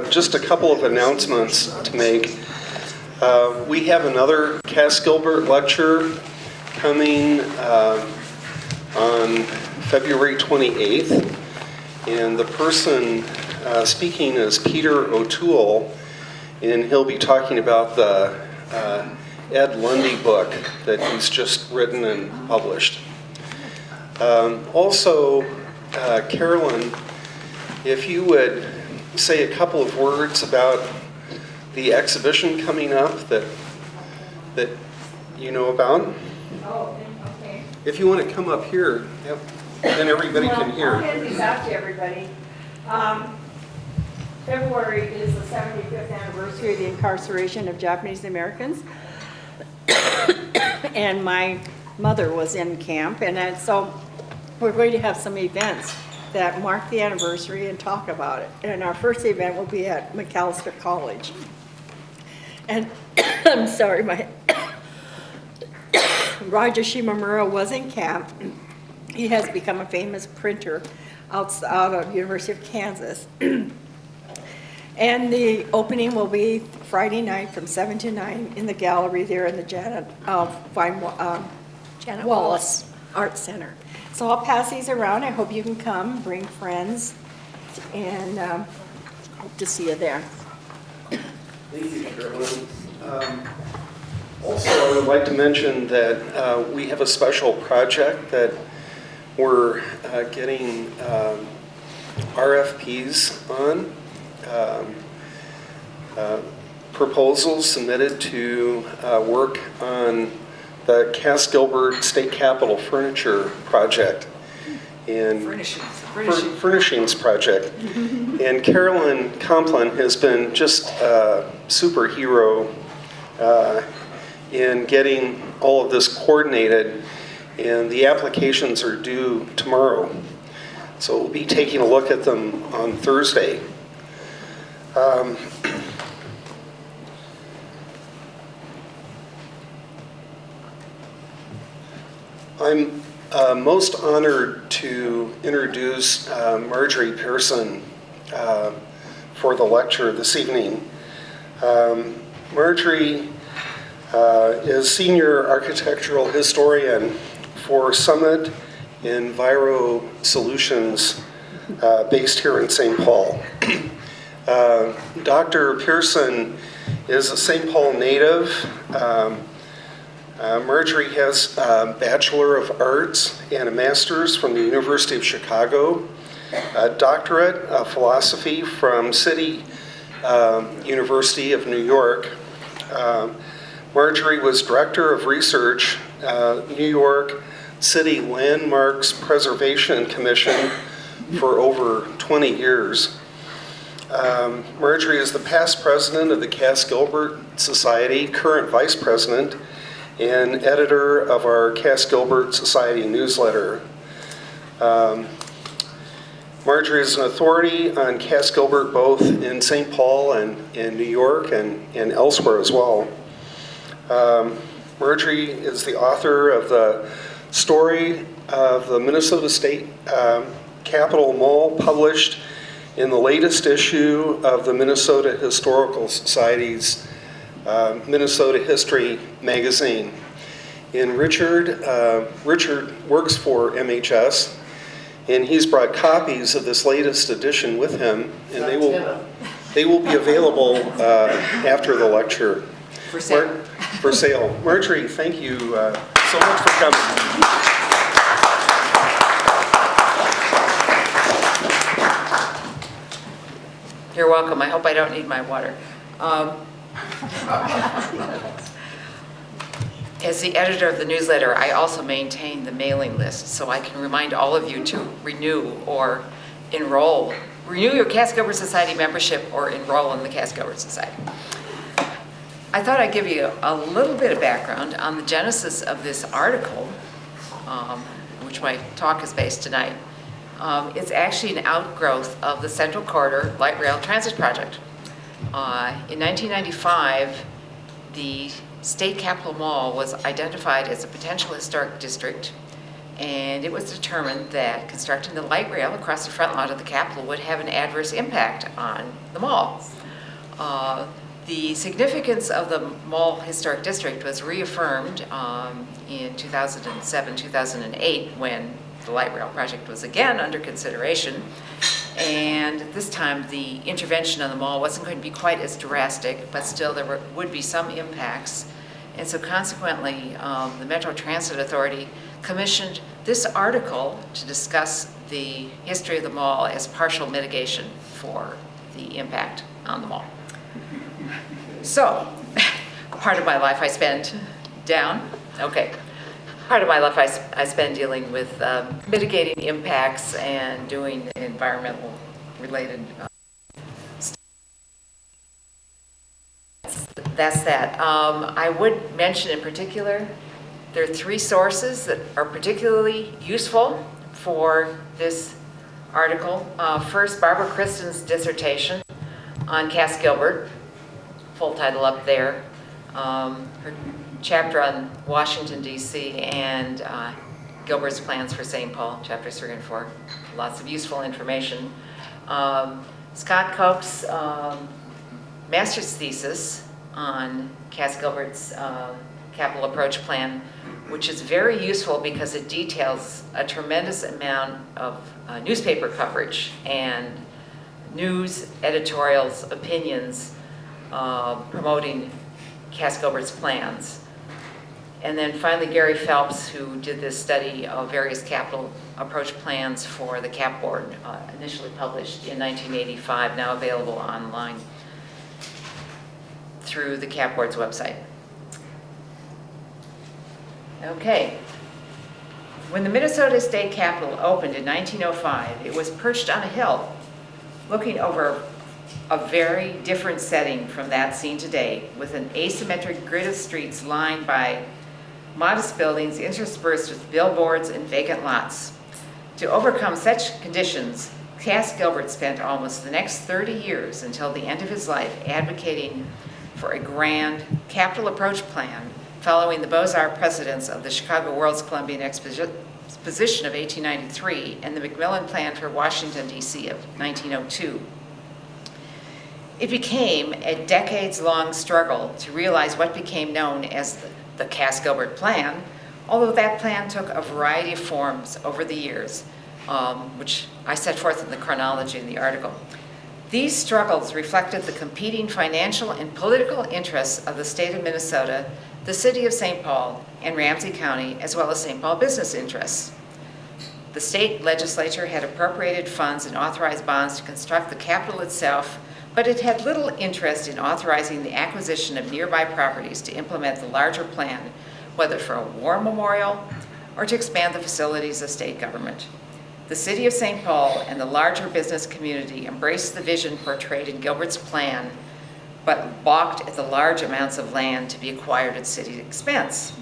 Just a couple of announcements to make. We have another Gilbert lecture coming on February 28th, and the person speaking is Peter O'Toole, and he'll be talking about the Ed Lundy book that he's just written and published. Also, Carolyn, if you would say a couple of words about the exhibition coming up that you know about. Oh, okay. If you want to come up here, then everybody can hear. I'll hand these out to everybody. February is the 75th anniversary of the incarceration of Japanese Americans. And my mother was in camp, and so we're going to have some events that mark the anniversary and talk about it. And our first event will be at McAllister College. And I'm sorry, my Roger Shimamura was in camp. He has become a famous printer out of University of Kansas. And the opening will be Friday night from 7 to 9 in the gallery there in the Janet Wallace Art Center. So I'll pass these around. I hope you can come, bring friends, and hope to see you there. Thank you, Carolyn. Also, I would like to mention that we have a special project that we're getting RFPs on. Proposals submitted to work on the Gilbert State Capitol Furniture Project and Furnishings Project. And Carolyn Complin has been just a superhero in getting all of this coordinated, and the applications are due tomorrow. So we'll be taking a look at them on Thursday. I'm most honored to introduce Marjorie Pearson for the lecture this evening. Marjorie is Senior Architectural Historian for Summit Enviro Solutions based here in St. Paul. Dr. Pearson is a St. Paul native. Marjorie has a Bachelor of Arts and a Master's from the University of Chicago, a Doctorate of Philosophy from City University of New York. Marjorie was Director of Research, New York City Landmarks Preservation Commission for over 20 years. Marjorie is the past president of the Gilbert Society, current vice president, and editor of our Gilbert Society newsletter. Marjorie is an authority on Gilbert both in St. Paul and in New York and elsewhere as well. Marjorie is the author of the Story of the Minnesota State Capitol Mall, published in the latest issue of the Minnesota Historical Society's Minnesota History magazine. And Richard works for MHS, and he's brought copies of this latest edition with him, and they will be available after the lecture. For sale. For sale. Marjorie, thank you so much for coming. You're welcome. I hope I don't need my water. As the editor of the newsletter, I also maintain the mailing list, so I can remind all of you to renew or enroll. Renew your Gilbert Society membership or enroll in the Gilbert Society. I thought I'd give you a little bit of background on the genesis of this article, which my talk is based tonight. It's actually an outgrowth of the Central Corridor Light Rail Transit Project. In 1995, the State Capitol Mall was identified as a potential historic district And it was determined that constructing the light rail across the front lawn of the Capitol would have an adverse impact on the mall. The significance of the Mall Historic District was reaffirmed in 2007, 2008, when the light rail project was again under consideration. And this time, the intervention on the mall wasn't going to be quite as drastic, but still there would be some impacts. And so consequently, the Metro Transit Authority commissioned this article to discuss the history of the mall as partial mitigation for the impact on the mall. So, part of my life I spend down, okay. Part of my life I spend dealing with mitigating impacts and doing environmental related stuff. That's that. I would mention in particular, there are 3 sources that are particularly useful for this article. First, Barbara Kristen's dissertation on Cass Gilbert, full title up there. Her chapter on Washington, D.C. and Gilbert's plans for St. Paul, chapters 3 and 4. Lots of useful information. Scott Koch's master's thesis on Cass Gilbert's capital approach plan, which is very useful because it details a tremendous amount of newspaper coverage and news editorials, opinions promoting Cass Gilbert's plans. And then finally, Gary Phelps, who did this study of various capital approach plans for the Cap Board, initially published in 1985, now available online through the Cap Board's website. Okay. When the Minnesota State Capitol opened in 1905, it was perched on a hill, looking over a very different setting from that seen today, with an asymmetric grid of streets lined by modest buildings interspersed with billboards and vacant lots. To overcome such conditions, Cass Gilbert spent almost the next 30 years until the end of his life advocating for a grand capital approach plan following the Beaux-Arts precedents of the Chicago World's Columbian Exposition of 1893 and the Macmillan Plan for Washington, D.C. of 1902. It became a decades-long struggle to realize what became known as the Cass Gilbert Plan, although that plan took a variety of forms over the years, which I set forth in the chronology in the article. These struggles reflected the competing financial and political interests of the state of Minnesota, the city of St. Paul, and Ramsey County, as well as St. Paul business interests. The state legislature had appropriated funds and authorized bonds to construct the Capitol itself, but it had little interest in authorizing the acquisition of nearby properties to implement the larger plan, whether for a war memorial or to expand the facilities of state government. The city of St. Paul and the larger business community embraced the vision portrayed in Gilbert's plan, but balked at the large amounts of land to be acquired at city expense.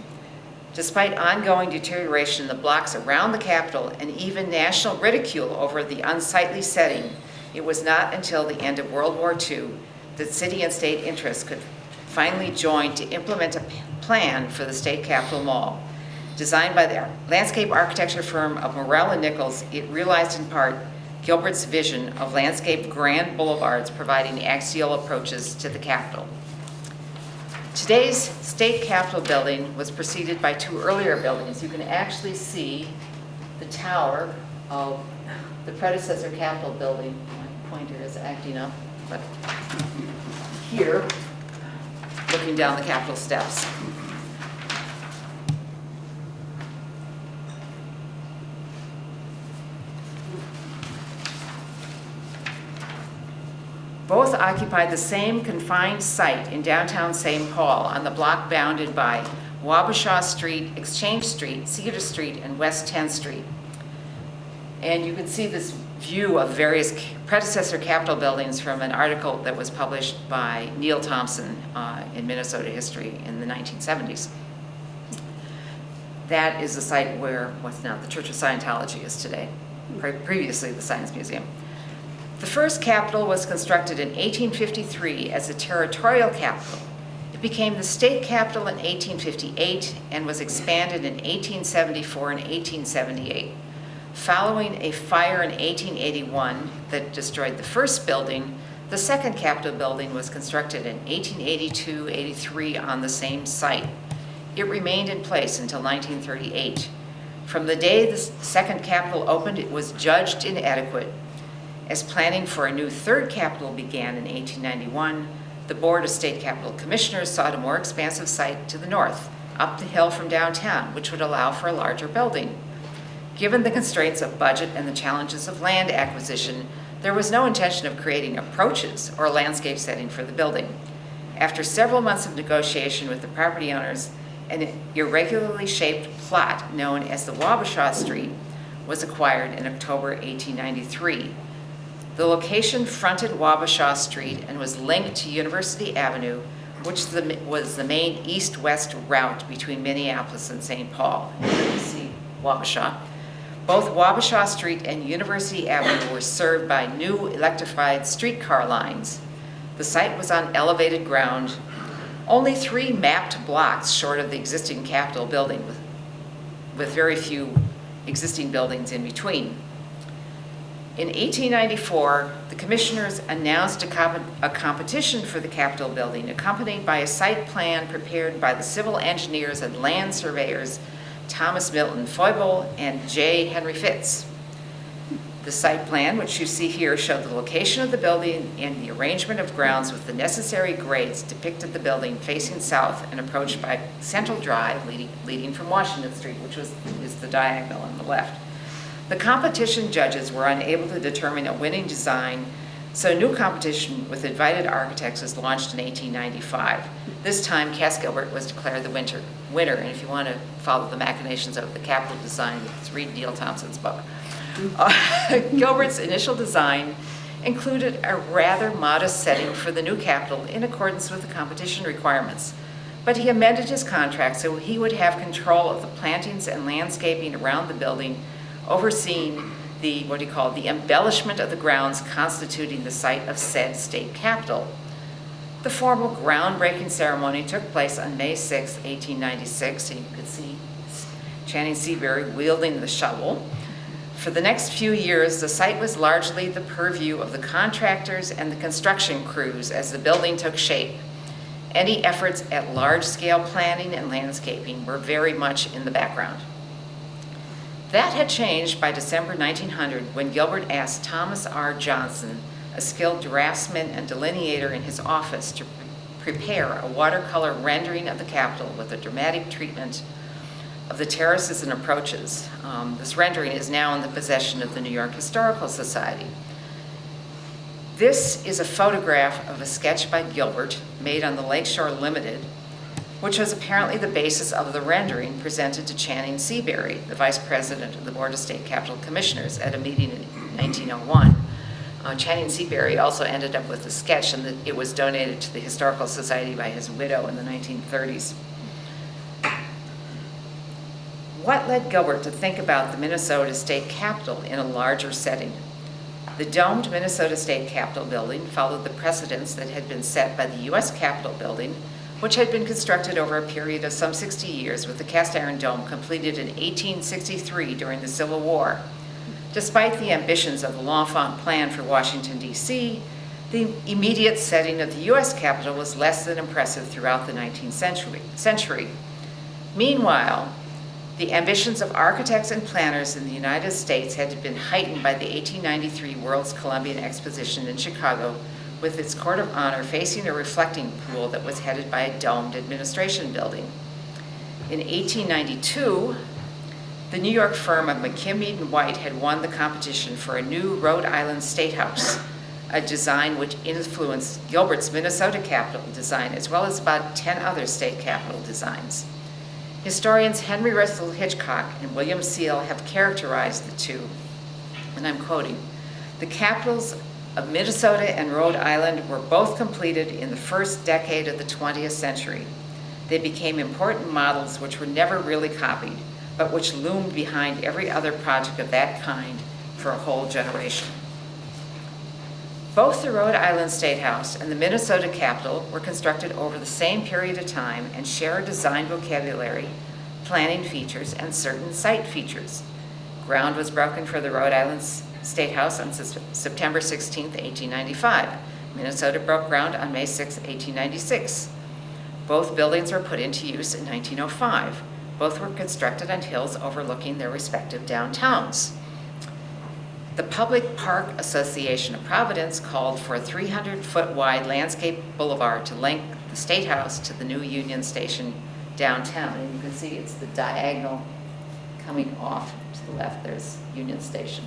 Despite ongoing deterioration in the blocks around the Capitol and even national ridicule over the unsightly setting, it was not until the end of World War II that city and state interests could finally join to implement a plan for the State Capitol Mall. Designed by the landscape architecture firm of Morell and Nichols, it realized in part Gilbert's vision of landscaped grand boulevards providing axial approaches to the Capitol. Today's State Capitol building was preceded by 2 earlier buildings. You can actually see the tower of the predecessor Capitol building. My pointer is acting up, but here, looking down the Capitol steps. Both occupied the same confined site in downtown St. Paul on the block bounded by Wabasha Street, Exchange Street, Cedar Street, and West 10th Street. And you can see this view of various predecessor Capitol buildings from an article that was published by Neil Thompson in Minnesota History in the 1970s. That is the site where what's now the Church of Scientology is today, previously the Science Museum. The first Capitol was constructed in 1853 as a territorial capital. It became the state capital in 1858 and was expanded in 1874 and 1878. Following a fire in 1881 that destroyed the first building, the second Capitol building was constructed in 1882-83 on the same site. It remained in place until 1938. From the day the second Capitol opened, it was judged inadequate. As planning for a new third Capitol began in 1891, the Board of State Capitol Commissioners sought a more expansive site to the north, up the hill from downtown, which would allow for a larger building. Given the constraints of budget and the challenges of land acquisition, there was no intention of creating approaches or a landscape setting for the building. After several months of negotiation with the property owners, an irregularly shaped plot known as the Wabasha Street was acquired in October 1893. The location fronted Wabasha Street and was linked to University Avenue, which was the main east-west route between Minneapolis and St. Paul. Here you see Wabasha. Both Wabasha Street and University Avenue were served by new electrified streetcar lines. The site was on elevated ground, only 3 mapped blocks short of the existing Capitol building, with very few existing buildings in between. In 1894, the commissioners announced a competition for the Capitol building, accompanied by a site plan prepared by the civil engineers and land surveyors Thomas Milton Foible and J. Henry Fitz. The site plan, which you see here, showed the location of the building and the arrangement of grounds with the necessary grades, depicted the building facing south and approached by Central Drive leading from Washington Street, which is the diagonal on the left. The competition judges were unable to determine a winning design, so a new competition with invited architects was launched in 1895. This time, Cass Gilbert was declared the winner, and if you want to follow the machinations of the Capitol design, read Neil Thompson's book. Gilbert's initial design included a rather modest setting for the new Capitol in accordance with the competition requirements, but he amended his contract so he would have control of the plantings and landscaping around the building, overseeing the embellishment of the grounds constituting the site of said state capitol. The formal groundbreaking ceremony took place on May 6, 1896, and you could see Channing Seabury wielding the shovel. For the next few years, the site was largely the purview of the contractors and the construction crews as the building took shape. Any efforts at large-scale planning and landscaping were very much in the background. That had changed by December 1900 when Gilbert asked Thomas R. Johnson, a skilled draftsman and delineator in his office, to prepare a watercolor rendering of the Capitol with a dramatic treatment of the terraces and approaches. This rendering is now in the possession of the New York Historical Society. This is a photograph of a sketch by Gilbert made on the Lakeshore Limited, which was apparently the basis of the rendering presented to Channing Seabury, the vice president of the Board of State Capitol Commissioners, at a meeting in 1901. Channing Seabury also ended up with the sketch, and it was donated to the Historical Society by his widow in the 1930s. What led Gilbert to think about the Minnesota State Capitol in a larger setting? The domed Minnesota State Capitol building followed the precedents that had been set by the U.S. Capitol building, which had been constructed over a period of some 60 years, with the cast iron dome completed in 1863 during the Civil War. Despite the ambitions of the L'Enfant Plan for Washington, D.C., the immediate setting of the U.S. Capitol was less than impressive throughout the 19th century. Meanwhile, the ambitions of architects and planners in the United States had been heightened by the 1893 World's Columbian Exposition in Chicago, with its court of honor facing a reflecting pool that was headed by a domed administration building. In 1892, the New York firm of McKim, Mead & White had won the competition for a new Rhode Island State House, a design which influenced Gilbert's Minnesota Capitol design, as well as about 10 other state capitol designs. Historians Henry Russell Hitchcock and William Seal have characterized the two, and I'm quoting, "The capitals of Minnesota and Rhode Island were both completed in the first decade of the 20th century. They became important models which were never really copied, but which loomed behind every other project of that kind for a whole generation." Both the Rhode Island State House and the Minnesota Capitol were constructed over the same period of time and share a design vocabulary, planning features, and certain site features. Ground was broken for the Rhode Island State House on September 16, 1895. Minnesota broke ground on May 6, 1896. Both buildings were put into use in 1905. Both were constructed on hills overlooking their respective downtowns. The Public Park Association of Providence called for a 300-foot wide landscape boulevard to link the State House to the new Union Station downtown. And you can see it's the diagonal coming off to the left. There's Union Station.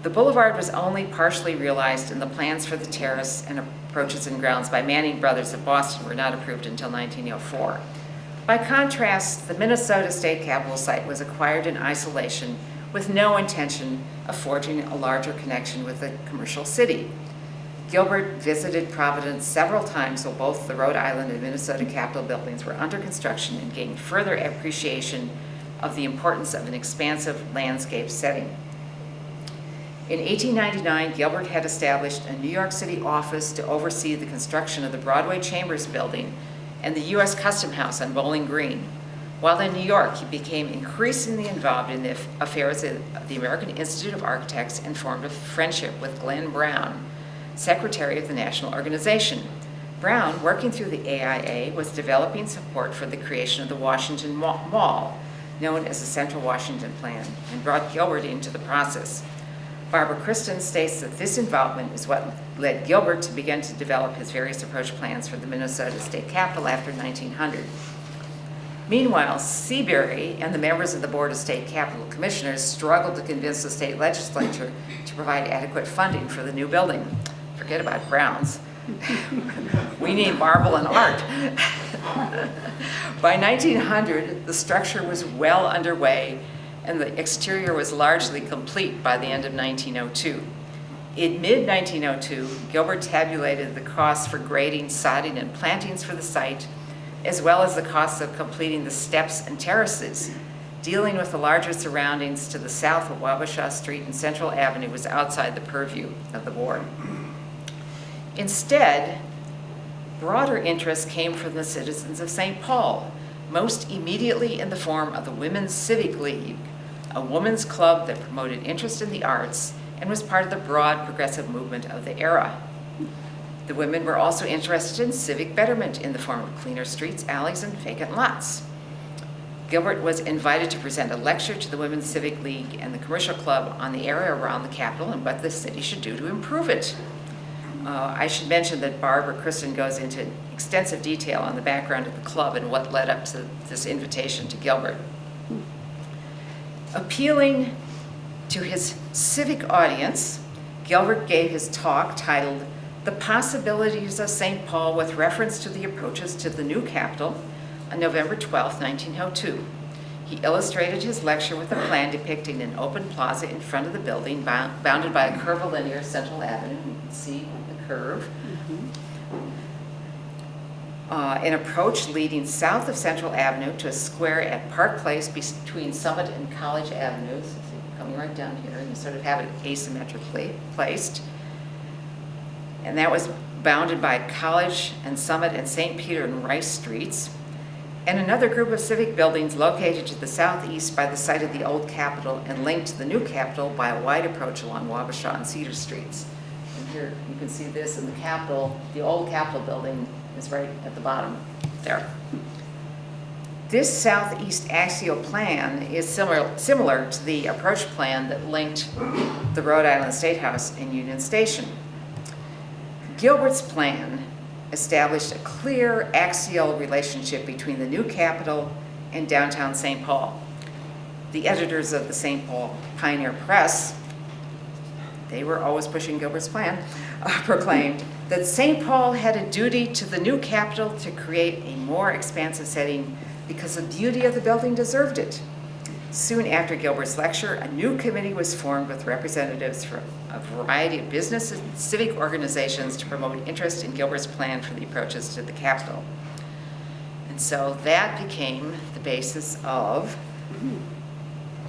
The boulevard was only partially realized, and the plans for the terrace and approaches and grounds by Manning Brothers of Boston were not approved until 1904. By contrast, the Minnesota State Capitol site was acquired in isolation with no intention of forging a larger connection with the commercial city. Gilbert visited Providence several times while both the Rhode Island and Minnesota Capitol buildings were under construction and gained further appreciation of the importance of an expansive landscape setting. In 1899, Gilbert had established a New York City office to oversee the construction of the Broadway Chambers Building and the U.S. Custom House on Bowling Green. While in New York, he became increasingly involved in the affairs of the American Institute of Architects and formed a friendship with Glenn Brown, secretary of the National Organization. Brown, working through the AIA, was developing support for the creation of the Washington Mall, known as the Central Washington Plan, and brought Gilbert into the process. Barbara Kristen states that this involvement is what led Gilbert to begin to develop his various approach plans for the Minnesota State Capitol after 1900. Meanwhile, Seabury and the members of the Board of State Capitol Commissioners struggled to convince the state legislature to provide adequate funding for the new building. Forget about grounds. We need marble and art. By 1900, the structure was well underway, and the exterior was largely complete by the end of 1902. In mid-1902, Gilbert tabulated the costs for grading, sodding, and plantings for the site, as well as the costs of completing the steps and terraces. Dealing with the larger surroundings to the south of Wabasha Street and Central Avenue was outside the purview of the board. Instead, broader interest came from the citizens of St. Paul, most immediately in the form of the Women's Civic League, a women's club that promoted interest in the arts and was part of the broad progressive movement of the era. The women were also interested in civic betterment in the form of cleaner streets, alleys, and vacant lots. Gilbert was invited to present a lecture to the Women's Civic League and the Commercial Club on the area around the Capitol and what the city should do to improve it. I should mention that Barbara Kristen goes into extensive detail on the background of the club and what led up to this invitation to Gilbert. Appealing to his civic audience, Gilbert gave his talk titled "The Possibilities of St. Paul with Reference to the Approaches to the New Capitol" on November 12, 1902. He illustrated his lecture with a plan depicting an open plaza in front of the building bounded by a curvilinear Central Avenue. You can see the curve. An approach leading south of Central Avenue to a square at Park Place between Summit and College Avenues. So coming right down here, and you sort of have it asymmetrically placed. And that was bounded by College and Summit and St. Peter and Rice Streets. And another group of civic buildings located to the southeast by the site of the old Capitol and linked to the new Capitol by a wide approach along Wabasha and Cedar Streets. And here you can see this in the Capitol. The old Capitol building is right at the bottom there. This southeast axial plan is similar to the approach plan that linked the Rhode Island State House and Union Station. Gilbert's plan established a clear axial relationship between the new Capitol and downtown St. Paul. The editors of the St. Paul Pioneer Press, they were always pushing Gilbert's plan, proclaimed that St. Paul had a duty to the new Capitol to create a more expansive setting because the beauty of the building deserved it. Soon after Gilbert's lecture, a new committee was formed with representatives from a variety of business and civic organizations to promote interest in Gilbert's plan for the approaches to the Capitol. And so that became the basis of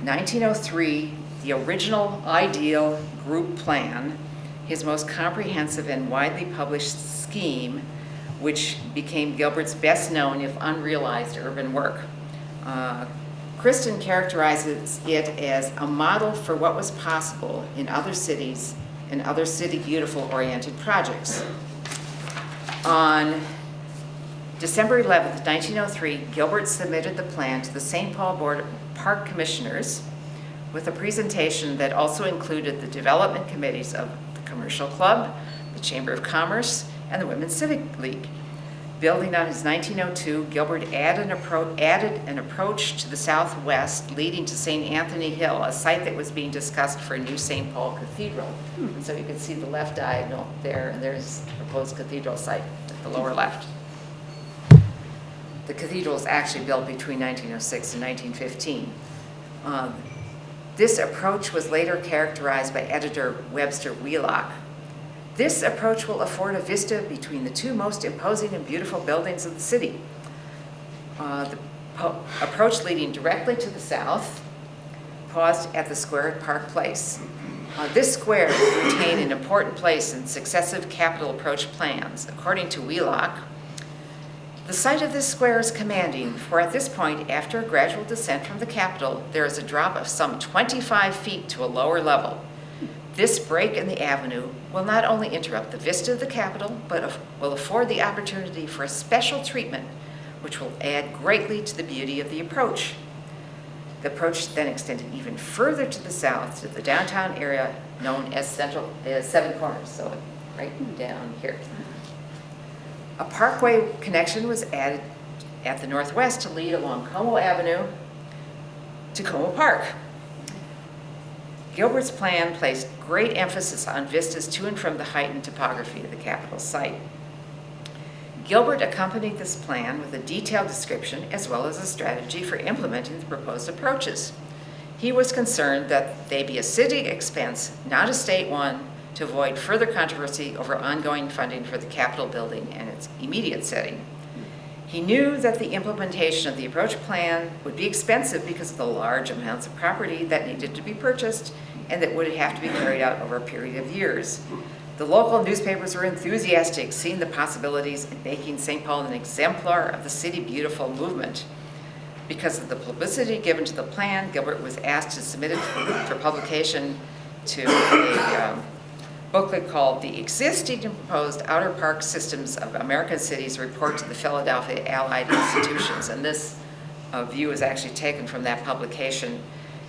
1903 the original ideal group plan, his most comprehensive and widely published scheme, which became Gilbert's best known, if unrealized, urban work. Kristen characterizes it as a model for what was possible in other cities and other city beautiful-oriented projects. On December 11th, 1903, Gilbert submitted the plan to the St. Paul Board of Park Commissioners with a presentation that also included the development committees of the Commercial Club, the Chamber of Commerce, and the Women's Civic League. Building on his 1902, Gilbert added an approach to the southwest leading to St. Anthony Hill, a site that was being discussed for a new St. Paul Cathedral. And so you can see the left diagonal there, and there's the proposed cathedral site at the lower left. The cathedral was actually built between 1906 and 1915. This approach was later characterized by editor Webster Wheelock. This approach will afford a vista between the two most imposing and beautiful buildings of the city. The approach leading directly to the south paused at the square at Park Place. This square would retain an important place in successive capital approach plans. According to Wheelock, the site of this square is commanding, for at this point, after a gradual descent from the Capitol, there is a drop of some 25 feet to a lower level. This break in the avenue will not only interrupt the vista of the Capitol, but will afford the opportunity for a special treatment, which will add greatly to the beauty of the approach. The approach then extended even further to the south to the downtown area known as Seven Corners, so right down here. A parkway connection was added at the northwest to lead along Como Avenue to Como Park. Gilbert's plan placed great emphasis on vistas to and from the heightened topography of the Capitol site. Gilbert accompanied this plan with a detailed description as well as a strategy for implementing the proposed approaches. He was concerned that they be a city expense, not a state one, to avoid further controversy over ongoing funding for the Capitol building and its immediate setting. He knew that the implementation of the approach plan would be expensive because of the large amounts of property that needed to be purchased and that would have to be carried out over a period of years. The local newspapers were enthusiastic, seeing the possibilities in making St. Paul an exemplar of the City Beautiful movement. Because of the publicity given to the plan, Gilbert was asked to submit it for publication to a booklet called The Existing and Proposed Outer Park Systems of American Cities Report to the Philadelphia Allied Institutions. And this view is actually taken from that publication.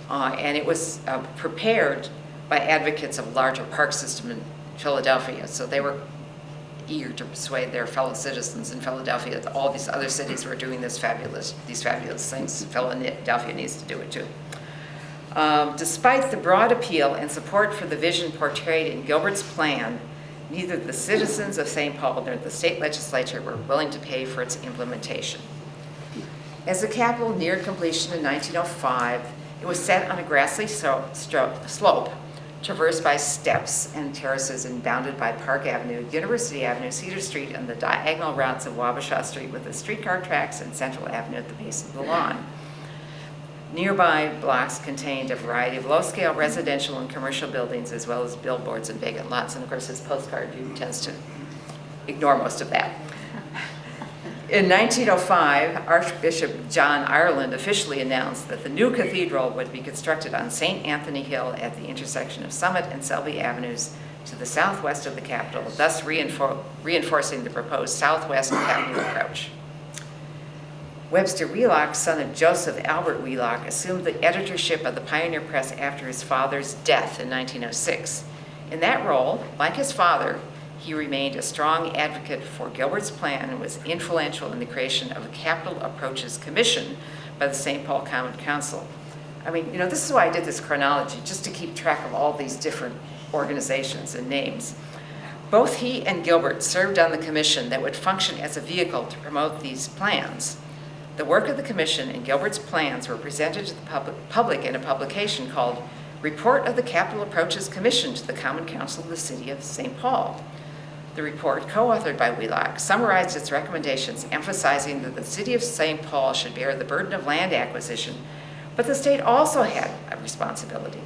And it was prepared by advocates of a larger park system in Philadelphia. So they were eager to persuade their fellow citizens in Philadelphia that all these other cities were doing these fabulous things. Philadelphia needs to do it too. Despite the broad appeal and support for the vision portrayed in Gilbert's plan, neither the citizens of St. Paul nor the state legislature were willing to pay for its implementation. As the Capitol neared completion in 1905, it was set on a grassy slope, traversed by steps and terraces and bounded by Park Avenue, University Avenue, Cedar Street, and the diagonal routes of Wabasha Street with the streetcar tracks and Central Avenue at the base of the lawn. Nearby blocks contained a variety of low-scale residential and commercial buildings, as well as billboards and vacant lots. And of course, his postcard view tends to ignore most of that. In 1905, Archbishop John Ireland officially announced that the new cathedral would be constructed on St. Anthony Hill at the intersection of Summit and Selby Avenues to the southwest of the Capitol, thus reinforcing the proposed southwest Capitol approach. Webster Wheelock, son of Joseph Albert Wheelock, assumed the editorship of the Pioneer Press after his father's death in 1906. In that role, like his father, he remained a strong advocate for Gilbert's plan and was influential in the creation of a Capital Approaches Commission by the St. Paul Common Council. I mean, this is why I did this chronology, just to keep track of all these different organizations and names. Both he and Gilbert served on the commission that would function as a vehicle to promote these plans. The work of the commission and Gilbert's plans were presented to the public in a publication called Report of the Capital Approaches Commission to the Common Council of the City of St. Paul. The report, co-authored by Wheelock, summarized its recommendations, emphasizing that the City of St. Paul should bear the burden of land acquisition, but the state also had a responsibility.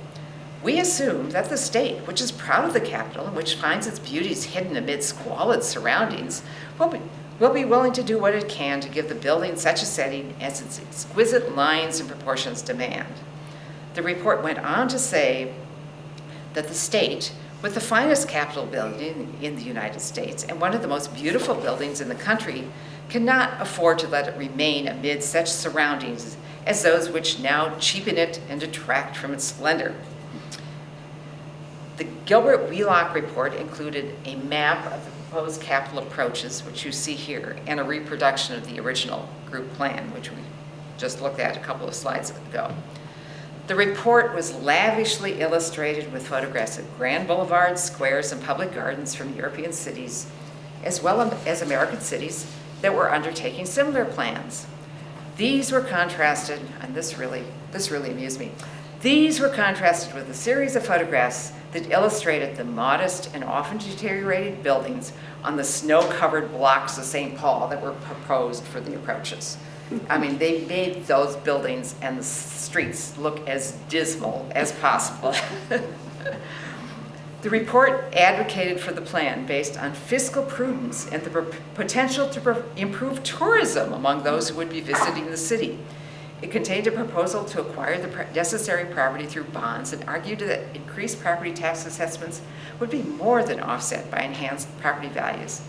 We assume that the state, which is proud of the capital and which finds its beauties hidden amid squalid surroundings, will be willing to do what it can to give the building such a setting as its exquisite lines and proportions demand. The report went on to say that the state, with the finest Capitol building in the United States and one of the most beautiful buildings in the country, cannot afford to let it remain amid such surroundings as those which now cheapen it and detract from its splendor. The Gilbert Wheelock report included a map of the proposed Capitol approaches, which you see here, and a reproduction of the original group plan, which we just looked at a couple of slides ago. The report was lavishly illustrated with photographs of grand boulevards, squares, and public gardens from European cities, as well as American cities that were undertaking similar plans. These were contrasted, and this really amused me. These were contrasted with a series of photographs that illustrated the modest and often deteriorated buildings on the snow-covered blocks of St. Paul that were proposed for the approaches. I mean, they made those buildings and the streets look as dismal as possible. The report advocated for the plan based on fiscal prudence and the potential to improve tourism among those who would be visiting the city. It contained a proposal to acquire the necessary property through bonds and argued that increased property tax assessments would be more than offset by enhanced property values.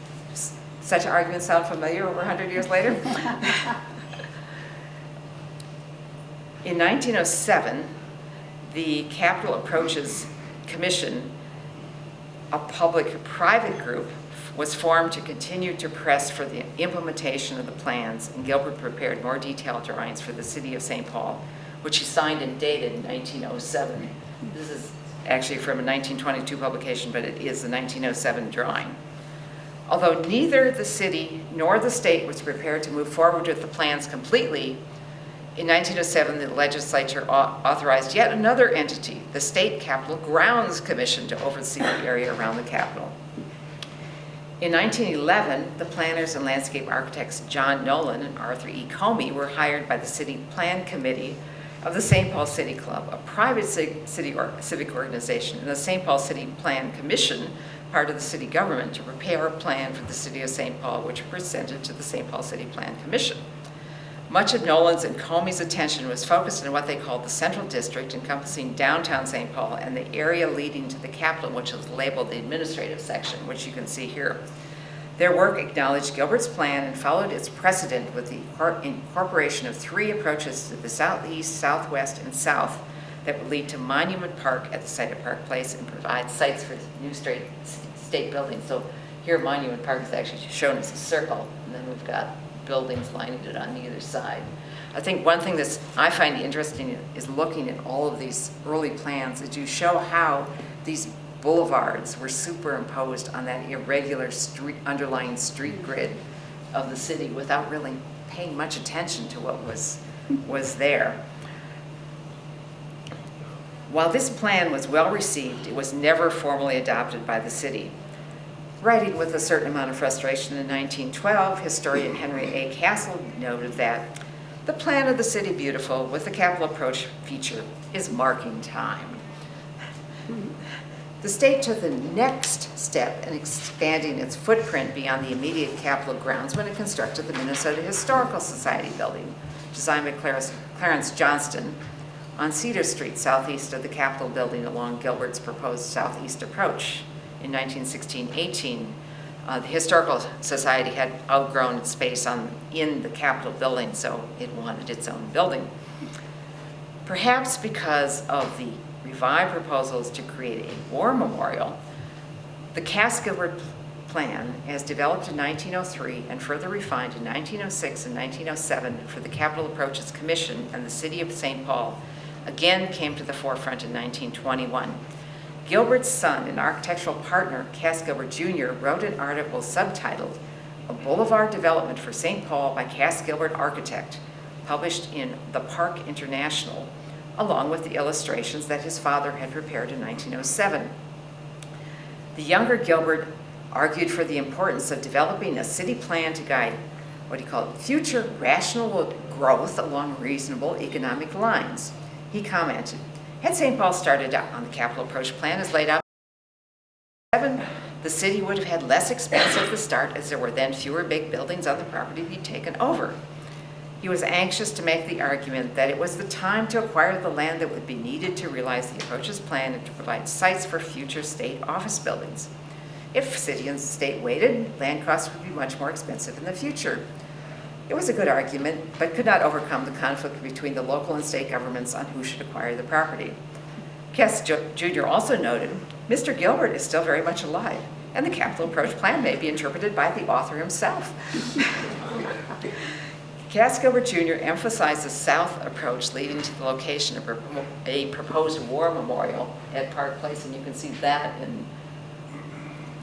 Such arguments sound familiar over 100 years later? In 1907, the Capital Approaches Commission, a public-private group, was formed to continue to press for the implementation of the plans, and Gilbert prepared more detailed drawings for the city of St. Paul, which he signed and dated in 1907. This is actually from a 1922 publication, but it is a 1907 drawing. Although neither the city nor the state was prepared to move forward with the plans completely, in 1907, the legislature authorized yet another entity, the State Capitol Grounds Commission, to oversee the area around the Capitol. In 1911, the planners and landscape architects John Nolan and Arthur E. Comey were hired by the City Plan Committee of the St. Paul City Club, a private civic organization, and the St. Paul City Plan Commission, part of the city government, to prepare a plan for the city of St. Paul, which were presented to the St. Paul City Plan Commission. Much of Nolan's and Comey's attention was focused on what they called the Central District, encompassing downtown St. Paul and the area leading to the Capitol, which is labeled the administrative section, which you can see here. Their work acknowledged Gilbert's plan and followed its precedent with the incorporation of 3 approaches to the southeast, southwest, and south that would lead to Monument Park at the site of Park Place and provide sites for new state buildings. So here Monument Park is actually shown as a circle, and then we've got buildings lining it on either side. I think one thing that I find interesting is looking at all of these early plans that do show how these boulevards were superimposed on that irregular underlying street grid of the city without really paying much attention to what was there. While this plan was well received, it was never formally adopted by the city. Writing with a certain amount of frustration in 1912, historian Henry A. Castle noted that the plan of the city beautiful with the Capitol approach feature is marking time. The state took the next step in expanding its footprint beyond the immediate Capitol grounds when it constructed the Minnesota Historical Society building, designed by Clarence Johnston on Cedar Street, southeast of the Capitol building along Gilbert's proposed southeast approach. In 1916-18, the Historical Society had outgrown its space in the Capitol building, so it wanted its own building. Perhaps because of the revived proposals to create a war memorial, the Cass-Gilbert plan, as developed in 1903 and further refined in 1906 and 1907 for the Capitol Approaches Commission and the City of St. Paul, again came to the forefront in 1921. Gilbert's son and architectural partner, Cass Gilbert Jr., wrote an article subtitled "A Boulevard Development for St. Paul by Cass Gilbert Architect," published in The Park International, along with the illustrations that his father had prepared in 1907. The younger Gilbert argued for the importance of developing a city plan to guide what he called future rational growth along reasonable economic lines. He commented, Had St. Paul started out on the capital approach plan as laid out, the city would have had less expense at the start, as there were then fewer big buildings on the property to be taken over. He was anxious to make the argument that it was the time to acquire the land that would be needed to realize the approach's plan and to provide sites for future state office buildings. If city and state waited, land costs would be much more expensive in the future. It was a good argument, but could not overcome the conflict between the local and state governments on who should acquire the property. Cass Jr. also noted, Mr. Gilbert is still very much alive, and the capital approach plan may be interpreted by the author himself. Cass Gilbert Jr. emphasized the south approach leading to the location of a proposed war memorial at Park Place, and you can see that in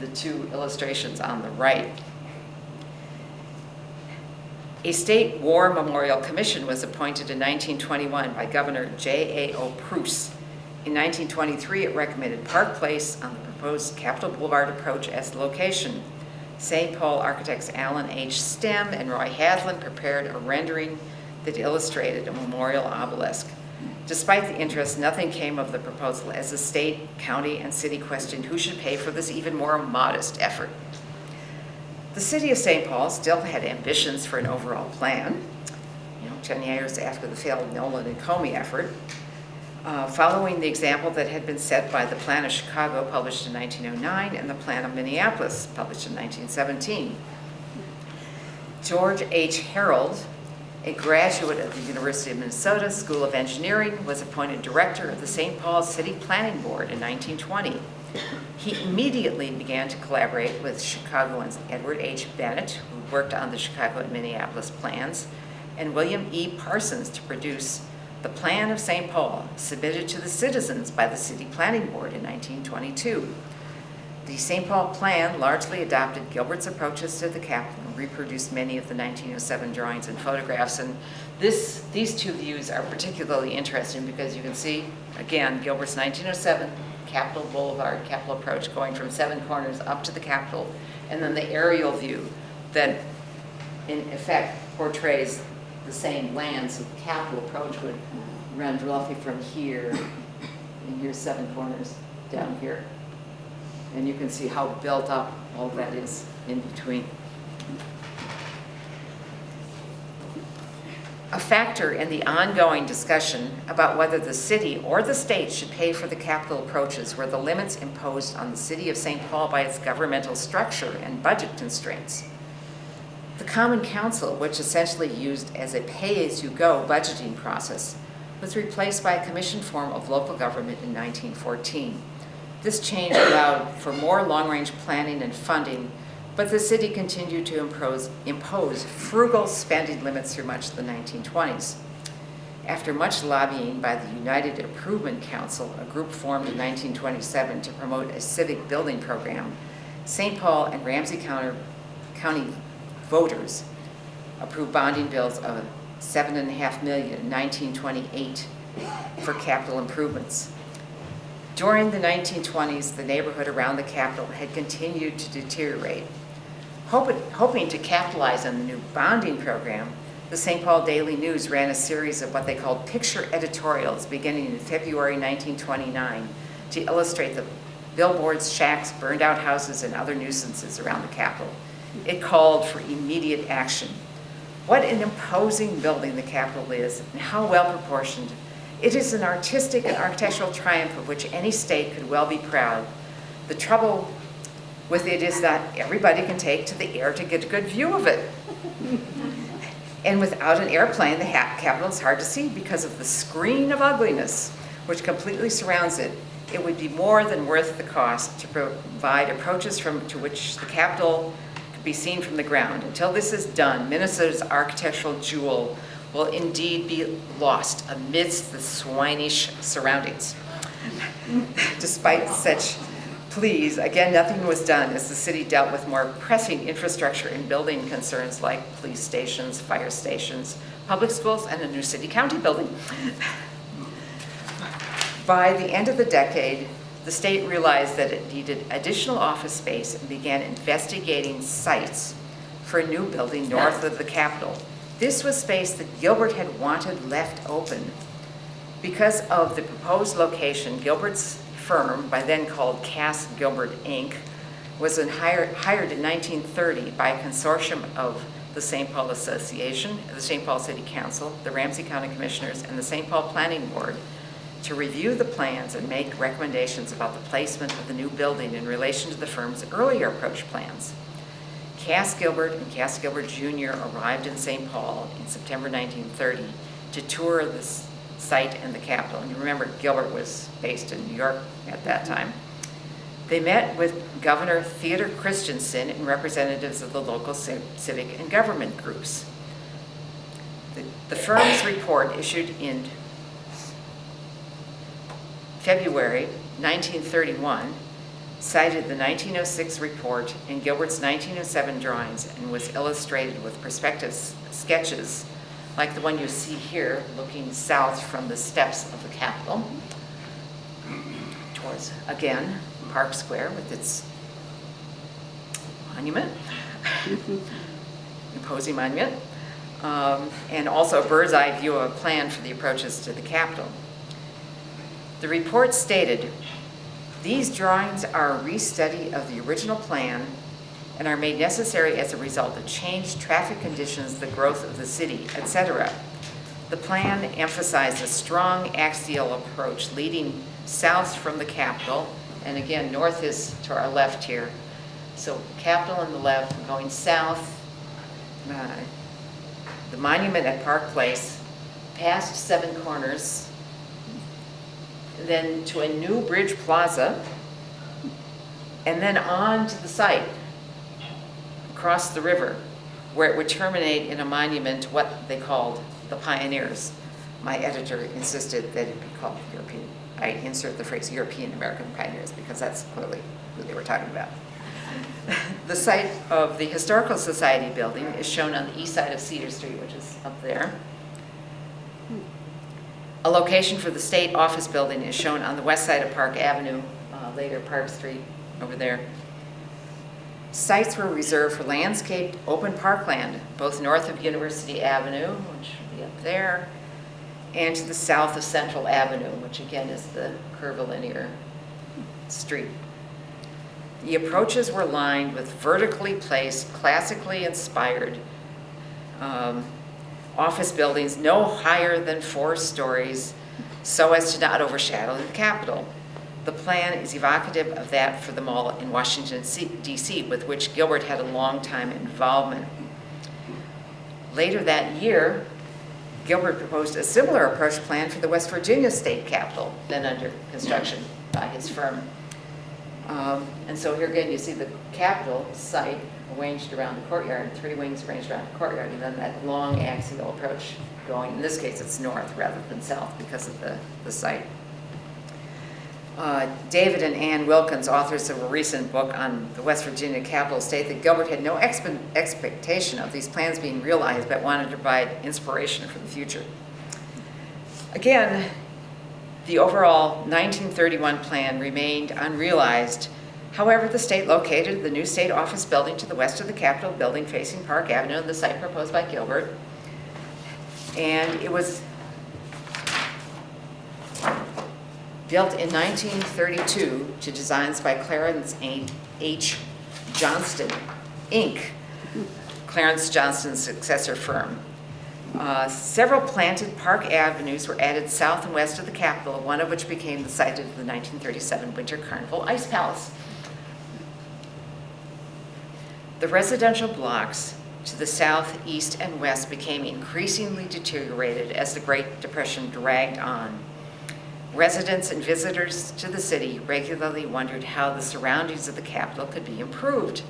the two illustrations on the right. A state war memorial commission was appointed in 1921 by Governor J.A.O. Pruce. In 1923, it recommended Park Place on the proposed Capitol Boulevard approach as the location. St. Paul architects Alan H. Stem and Roy Hadlin prepared a rendering that illustrated a memorial obelisk. Despite the interest, nothing came of the proposal as the state, county, and city questioned who should pay for this even more modest effort. The city of St. Paul still had ambitions for an overall plan, 10 years after the failed Nolan and Comey effort, following the example that had been set by the Plan of Chicago, published in 1909, and the Plan of Minneapolis, published in 1917. George H. Harold, a graduate of the University of Minnesota School of Engineering, was appointed director of the St. Paul City Planning Board in 1920. He immediately began to collaborate with Chicagoans Edward H. Bennett, who worked on the Chicago and Minneapolis plans, and William E. Parsons to produce the Plan of St. Paul, submitted to the citizens by the City Planning Board in 1922. The St. Paul plan largely adopted Gilbert's approaches to the Capitol and reproduced many of the 1907 drawings and photographs. And these two views are particularly interesting because you can see, again, Gilbert's 1907 Capitol Boulevard, Capitol approach going from seven corners up to the Capitol, and then the aerial view that in effect portrays the same land. So the Capitol approach would run roughly from here, and here's seven corners down here. And you can see how built up all that is in between. A factor in the ongoing discussion about whether the city or the state should pay for the capital approaches were the limits imposed on the city of St. Paul by its governmental structure and budget constraints. The Common Council, which essentially used as a pay-as-you-go budgeting process, was replaced by a commission form of local government in 1914. This change allowed for more long-range planning and funding, but the city continued to impose frugal spending limits through much of the 1920s. After much lobbying by the United Improvement Council, a group formed in 1927 to promote a civic building program, St. Paul and Ramsey County voters approved bonding bills of $7.5 million in 1928 for capital improvements. During the 1920s, the neighborhood around the Capitol had continued to deteriorate. Hoping to capitalize on the new bonding program, the St. Paul Daily News ran a series of what they called picture editorials beginning in February 1929 to illustrate the billboards, shacks, burned out houses, and other nuisances around the Capitol. It called for immediate action. What an imposing building the Capitol is, and how well proportioned. It is an artistic and architectural triumph of which any state could well be proud. The trouble with it is that everybody can take to the air to get a good view of it. And without an airplane, the Capitol is hard to see because of the screen of ugliness which completely surrounds it. It would be more than worth the cost to provide approaches to which the Capitol could be seen from the ground. Until this is done, Minnesota's architectural jewel will indeed be lost amidst the swinish surroundings. Despite such pleas, again, nothing was done as the city dealt with more pressing infrastructure and building concerns like police stations, fire stations, public schools, and a new city-county building. By the end of the decade, the state realized that it needed additional office space and began investigating sites for a new building north of the Capitol. This was space that Gilbert had wanted left open. Because of the proposed location, Gilbert's firm, by then called Cass Gilbert, Inc., was hired in 1930 by a consortium of the St. Paul Association, the St. Paul City Council, the Ramsey County Commissioners, and the St. Paul Planning Board to review the plans and make recommendations about the placement of the new building in relation to the firm's earlier approach plans. Cass Gilbert and Cass Gilbert Jr. arrived in St. Paul in September 1930 to tour the site and the Capitol. And you remember, Gilbert was based in New York at that time. They met with Governor Theodore Christensen and representatives of the local civic and government groups. The firm's report, issued in February 1931, cited the 1906 report and Gilbert's 1907 drawings and was illustrated with perspective sketches like the one you see here, looking south from the steps of the Capitol towards, again, Park Square with its monument, imposing monument, and also a bird's eye view of a plan for the approaches to the Capitol. The report stated, "These drawings are a restudy of the original plan and are made necessary as a result of changed traffic conditions, the growth of the city, etc. The plan emphasized a strong axial approach leading south from the Capitol," and again, north is to our left here. So Capitol on the left, going south, the monument at Park Place, past Seven Corners, then to a new bridge plaza, and then on to the site, across the river, where it would terminate in a monument to what they called the Pioneers. My editor insisted that it be called European. I insert the phrase European American Pioneers because that's clearly who they were talking about. The site of the Historical Society building is shown on the east side of Cedar Street, which is up there. A location for the state office building is shown on the west side of Park Avenue, later Park Street over there. Sites were reserved for landscaped open parkland, both north of University Avenue, which would be up there, and to the south of Central Avenue, which again is the curvilinear street. The approaches were lined with vertically placed, classically inspired office buildings no higher than 4 stories so as to not overshadow the Capitol. The plan is evocative of that for the mall in Washington, D.C., with which Gilbert had a long time involvement. Later that year, Gilbert proposed a similar approach plan for the West Virginia State Capitol, then under construction by his firm. And so here again, you see the Capitol site arranged around the courtyard, 3 wings arranged around the courtyard, and then that long axial approach going, in this case it's north rather than south because of the site. David and Ann Wilkins, authors of a recent book on the West Virginia Capitol, state that Gilbert had no expectation of these plans being realized, but wanted to provide inspiration for the future. Again, the overall 1931 plan remained unrealized. However, the state located the new state office building to the west of the Capitol building facing Park Avenue, the site proposed by Gilbert. And it was built in 1932 to designs by Clarence H. Johnston, Inc., Clarence Johnston's successor firm. Several planted park avenues were added south and west of the Capitol, one of which became the site of the 1937 Winter Carnival Ice Palace. The residential blocks to the south, east, and west became increasingly deteriorated as the Great Depression dragged on. Residents and visitors to the city regularly wondered how the surroundings of the Capitol could be improved.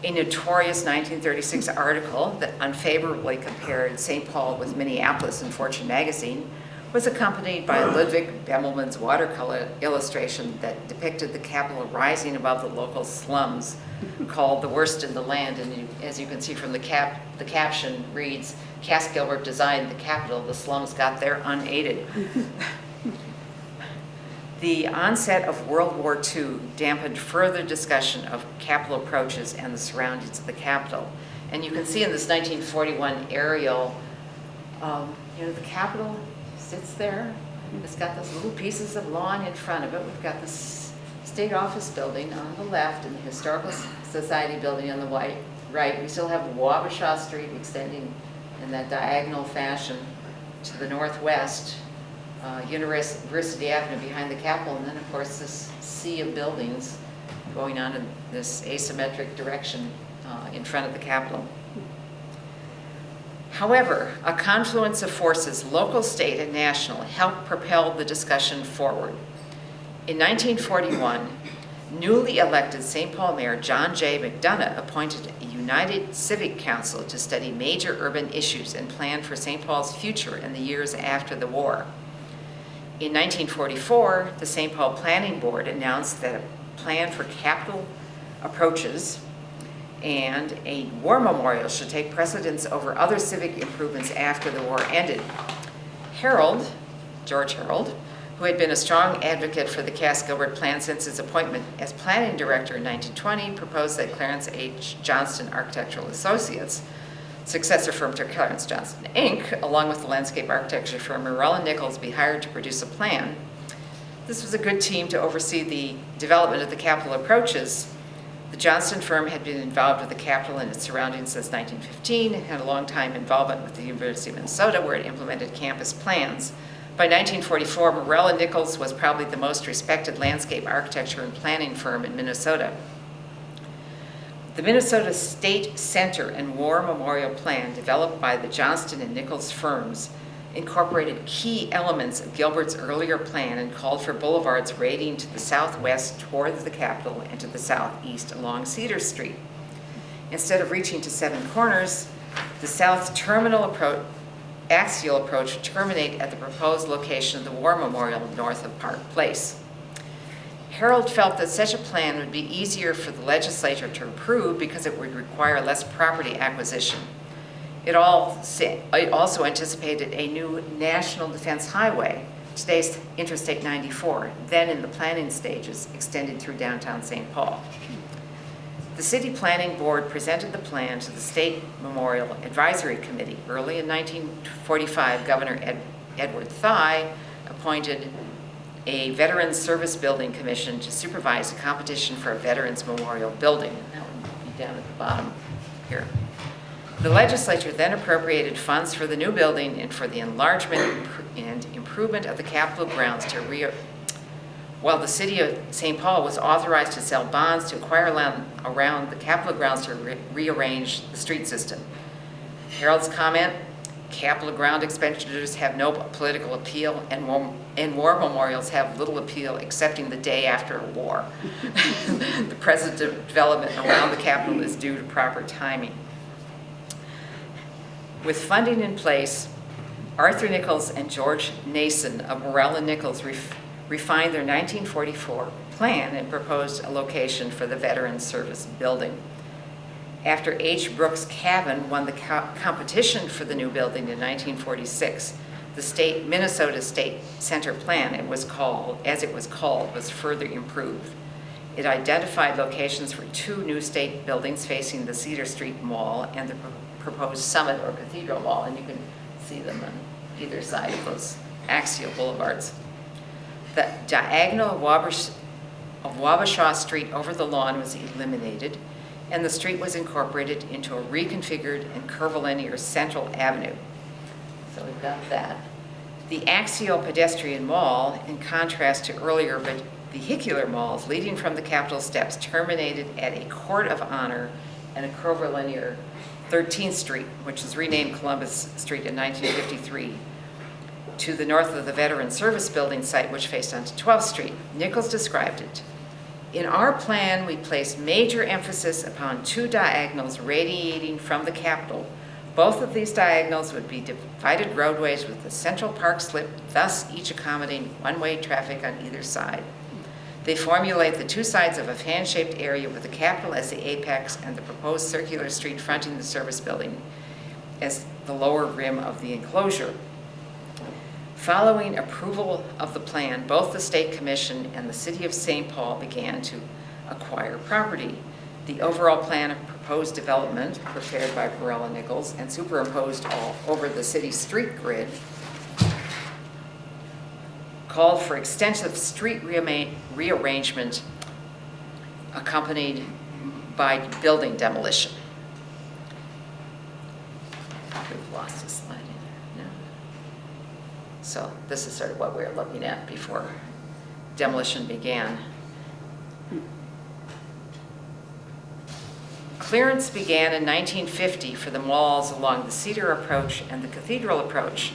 A notorious 1936 article that unfavorably compared St. Paul with Minneapolis in Fortune magazine was accompanied by Ludwig Bemelman's watercolor illustration that depicted the Capitol rising above the local slums, called the worst in the land. And as you can see from the caption reads, "Cass Gilbert designed the Capitol, the slums got there unaided." The onset of World War II dampened further discussion of Capitol approaches and the surroundings of the Capitol. And you can see in this 1941 aerial, the Capitol, sits there. It's got those little pieces of lawn in front of it. We've got this state office building on the left and the Historical Society building on the right. We still have Wabasha Street extending in that diagonal fashion to the northwest, University Avenue behind the Capitol, and then of course this sea of buildings going on in this asymmetric direction in front of the Capitol. However, a confluence of forces, local, state, and national, helped propel the discussion forward. In 1941, newly elected St. Paul Mayor John J. McDonough appointed a United Civic Council to study major urban issues and plan for St. Paul's future in the years after the war. In 1944, the St. Paul Planning Board announced that a plan for capital approaches and a war memorial should take precedence over other civic improvements after the war ended. George Harold, who had been a strong advocate for the Cass-Gilbert plan since his appointment as planning director in 1920, proposed that Clarence H. Johnston Architectural Associates, successor firm to Clarence Johnston Inc., along with the landscape architecture firm Morell & Nichols, be hired to produce a plan. This was a good team to oversee the development of the capital approaches. The Johnston firm had been involved with the Capitol and its surroundings since 1915 and had a long time involvement with the University of Minnesota, where it implemented campus plans. By 1944, Morell & Nichols was probably the most respected landscape architecture and planning firm in Minnesota. The Minnesota State Center and War Memorial Plan, developed by the Johnston and Nichols firms, incorporated key elements of Gilbert's earlier plan and called for boulevards radiating to the southwest towards the Capitol and to the southeast along Cedar Street. Instead of reaching to Seven Corners, the south terminal axial approach would terminate at the proposed location of the War Memorial north of Park Place. Harold felt that such a plan would be easier for the legislature to approve because it would require less property acquisition. It also anticipated a new National Defense Highway, today's Interstate 94, then in the planning stages, extended through downtown St. Paul. The City Planning Board presented the plan to the State Memorial Advisory Committee. Early in 1945, Governor Edward Thye appointed a Veterans Service Building Commission to supervise a competition for a Veterans Memorial Building. That would be down at the bottom here. The legislature then appropriated funds for the new building and for the enlargement and improvement of the Capitol grounds while the city of St. Paul was authorized to sell bonds to acquire land around the Capitol grounds to rearrange the street system. Harold's comment, Capitol ground expenditures have no political appeal and war memorials have little appeal excepting the day after a war. The present development around the Capitol is due to proper timing. With funding in place, Arthur Nichols and George Nason of Morell & Nichols refined their 1944 plan and proposed a location for the Veterans Service Building. After H. Brooks Cavan won the competition for the new building in 1946, the Minnesota State Center Plan, as it was called, was further improved. It identified locations for two new state buildings facing the Cedar Street Mall and the proposed Summit or Cathedral Mall, and you can see them on either side of those axial boulevards. The diagonal of Wabasha Street over the lawn was eliminated, and the street was incorporated into a reconfigured and curvilinear central avenue. So we've got that. The axial pedestrian mall, in contrast to earlier vehicular malls leading from the Capitol steps, terminated at a court of honor and a curvilinear 13th Street, which was renamed Columbus Street in 1953, to the north of the Veterans Service Building site, which faced onto 12th Street. Nichols described it. In our plan, we placed major emphasis upon two diagonals radiating from the Capitol. Both of these diagonals would be divided roadways with the central park slip, thus each accommodating one-way traffic on either side. They formulate the two sides of a fan-shaped area with the Capitol as the apex and the proposed circular street fronting the service building as the lower rim of the enclosure. Following approval of the plan, both the State Commission and the City of St. Paul began to acquire property. The overall plan of proposed development, prepared by Morell & Nichols and superimposed all over the city street grid, called for extensive street rearrangement accompanied by building demolition. We've lost a slide in there. No. So this is sort of what we were looking at before demolition began. Clearance began in 1950 for the malls along the Cedar Approach and the Cathedral Approach,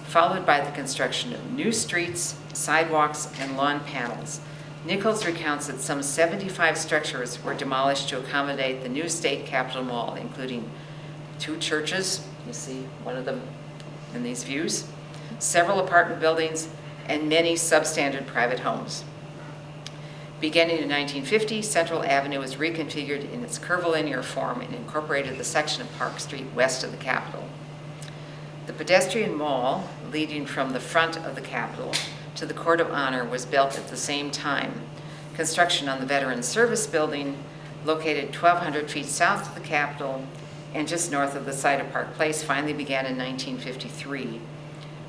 followed by the construction of new streets, sidewalks, and lawn panels. Nichols recounts that some 75 structures were demolished to accommodate the new state capitol mall, including 2 churches, you see one of them in these views, several apartment buildings, and many substandard private homes. Beginning in 1950, Central Avenue was reconfigured in its curvilinear form and incorporated the section of Park Street west of the Capitol. The pedestrian mall leading from the front of the Capitol to the Court of Honor was built at the same time. Construction on the Veterans Service Building, located 1,200 feet south of the Capitol and just north of the site of Park Place, finally began in 1953,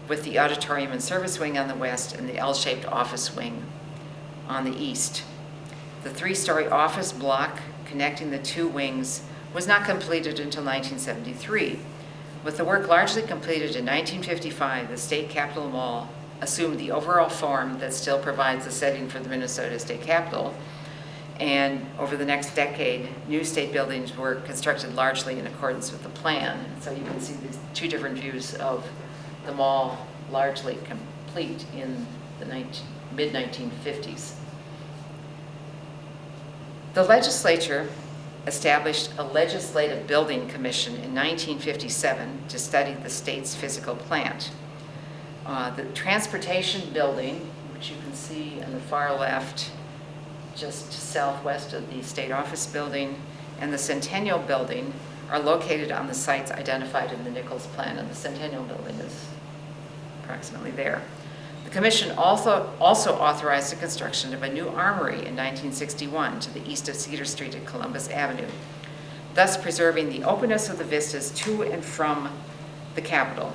with the auditorium and service wing on the west and the L-shaped office wing on the east. The 3-story office block connecting the 2 wings was not completed until 1973. With the work largely completed in 1955, the State Capitol Mall assumed the overall form that still provides the setting for the Minnesota State Capitol. And over the next decade, new state buildings were constructed largely in accordance with the plan. So you can see these 2 different views of the mall largely complete in the mid-1950s. The legislature established a legislative building commission in 1957 to study the state's physical plant. The transportation building, which you can see on the far left, just southwest of the state office building, and the Centennial building are located on the sites identified in the Nichols plan, and the Centennial building is approximately there. The commission also authorized the construction of a new armory in 1961 to the east of Cedar Street at Columbus Avenue, thus preserving the openness of the vistas to and from the Capitol.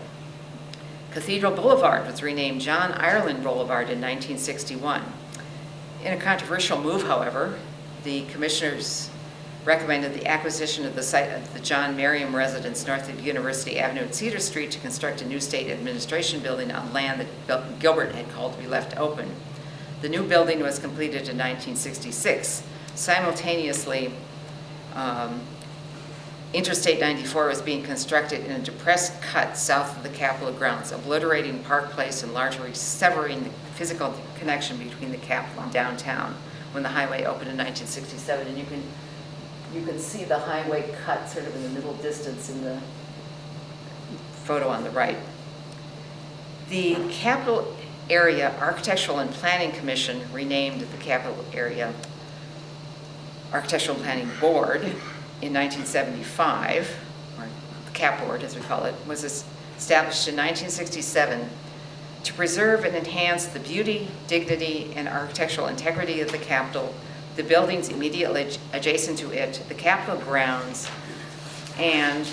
Cathedral Boulevard was renamed John Ireland Boulevard in 1961. In a controversial move, however, the commissioners recommended the acquisition of the site of the John Merriam residence north of University Avenue at Cedar Street to construct a new state administration building on land that Gilbert had called to be left open. The new building was completed in 1966. Simultaneously, Interstate 94 was being constructed in a depressed cut south of the Capitol grounds, obliterating Park Place and largely severing the physical connection between the Capitol and downtown when the highway opened in 1967. And you can see the highway cut sort of in the middle distance in the photo on the right. The Capitol Area Architectural and Planning Commission, renamed the Capitol Area Architectural and Planning Board in 1975, or the CAP Board as we call it, was established in 1967 to preserve and enhance the beauty, dignity, and architectural integrity of the Capitol, the buildings immediately adjacent to it, the Capitol grounds, and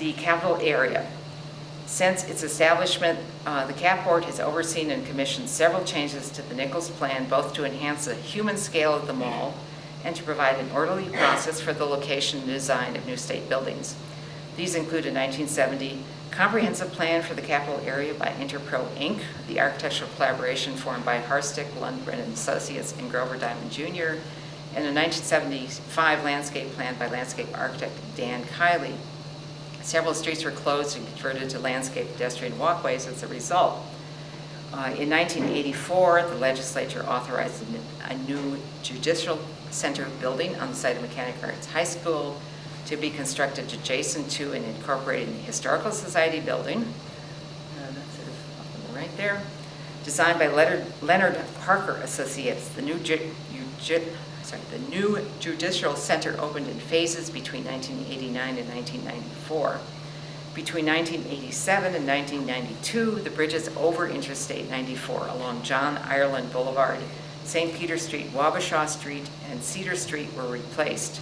the Capitol area. Since its establishment, the CAP Board has overseen and commissioned several changes to the Nichols plan, both to enhance the human scale of the mall and to provide an orderly process for the location and design of new state buildings. These include a 1970 comprehensive plan for the Capitol area by Interpro Inc., the architectural collaboration formed by Harstick, Lundgren and Associates, and Grover Diamond Jr., and a 1975 landscape plan by landscape architect Dan Kiley. Several streets were closed and converted to landscape pedestrian walkways as a result. In 1984, the legislature authorized a new judicial center building on the site of Mechanic Arts High School to be constructed adjacent to and incorporating the Historical Society building. That's sort of up on the right there. Designed by Leonard Parker Associates, the new judicial center opened in phases between 1989 and 1994. Between 1987 and 1992, the bridges over Interstate 94 along John Ireland Boulevard, St. Peter Street, Wabasha Street, and Cedar Street were replaced.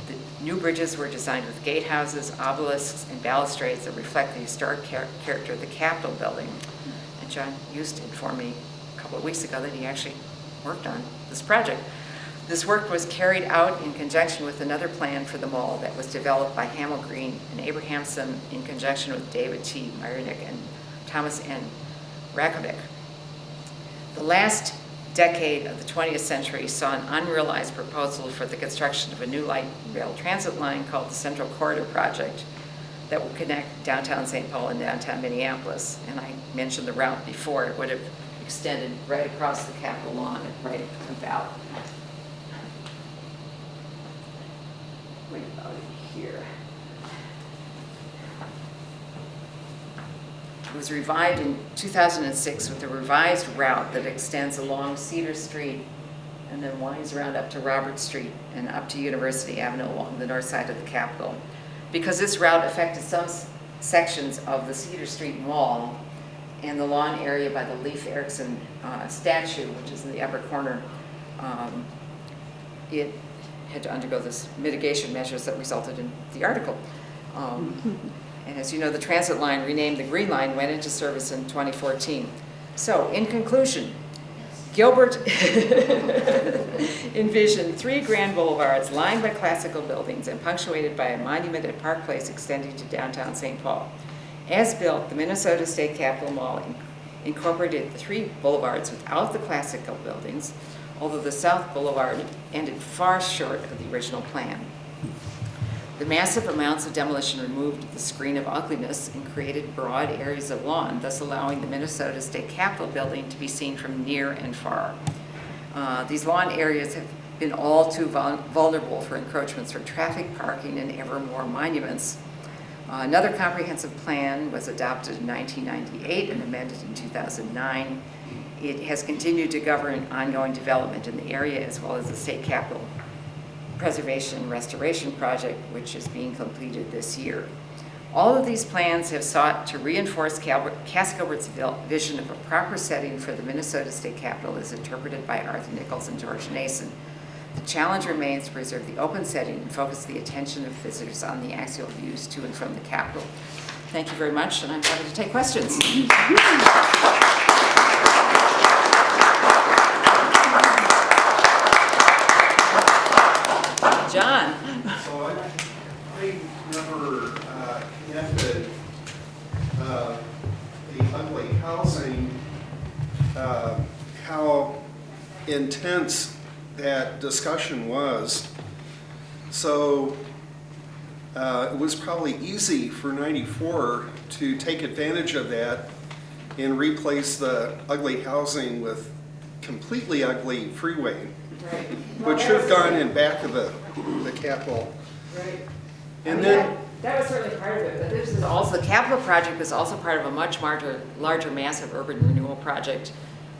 The new bridges were designed with gatehouses, obelisks, and balustrades that reflect the historic character of the Capitol building. And John used to inform me couple of weeks ago that he actually worked on this project. This work was carried out in conjunction with another plan for the mall that was developed by Hamel Green and Abrahamson in conjunction with David T. Marjorie and Thomas N. Rakovic. The last decade of the 20th century saw an unrealized proposal for the construction of a new light rail transit line called the Central Corridor Project that would connect downtown St. Paul and downtown Minneapolis. And I mentioned the route before. It would have extended right across the Capitol lawn and right about here. It was revived in 2006 with a revised route that extends along Cedar Street and then winds around up to Robert Street and up to University Avenue along the north side of the Capitol. Because this route affected some sections of the Cedar Street Mall and the lawn area by the Leif Erikson statue, which is in the upper corner, it had to undergo this mitigation measures that resulted in the article. And as you know, the transit line, renamed the Green Line, went into service in 2014. So, in conclusion, Gilbert envisioned 3 grand boulevards lined by classical buildings and punctuated by a monument at Park Place extending to downtown St. Paul. As built, the Minnesota State Capitol Mall incorporated the 3 boulevards without the classical buildings, although the South Boulevard ended far short of the original plan. The massive amounts of demolition removed the screen of ugliness and created broad areas of lawn, thus allowing the Minnesota State Capitol building to be seen from near and far. These lawn areas have been all too vulnerable for encroachments from traffic, parking, and ever more monuments. Another comprehensive plan was adopted in 1998 and amended in 2009. It has continued to govern ongoing development in the area as well as the State Capitol Preservation and Restoration Project, which is being completed this year. All of these plans have sought to reinforce Cass-Gilbert's vision of a proper setting for the Minnesota State Capitol as interpreted by Arthur Nichols and George Nason. The challenge remains to preserve the open setting and focus the attention of visitors on the axial views to and from the Capitol. Thank you very much, and I'm happy to take questions. John. So I remember at the ugly housing, how intense that discussion was. So it was probably easy for 94 to take advantage of that and replace the ugly housing with completely ugly freeway. Right. Which should have gone in back of the Capitol. Right. And then that was certainly part of it, but this is also, the Capitol project was also part of a much larger massive urban renewal project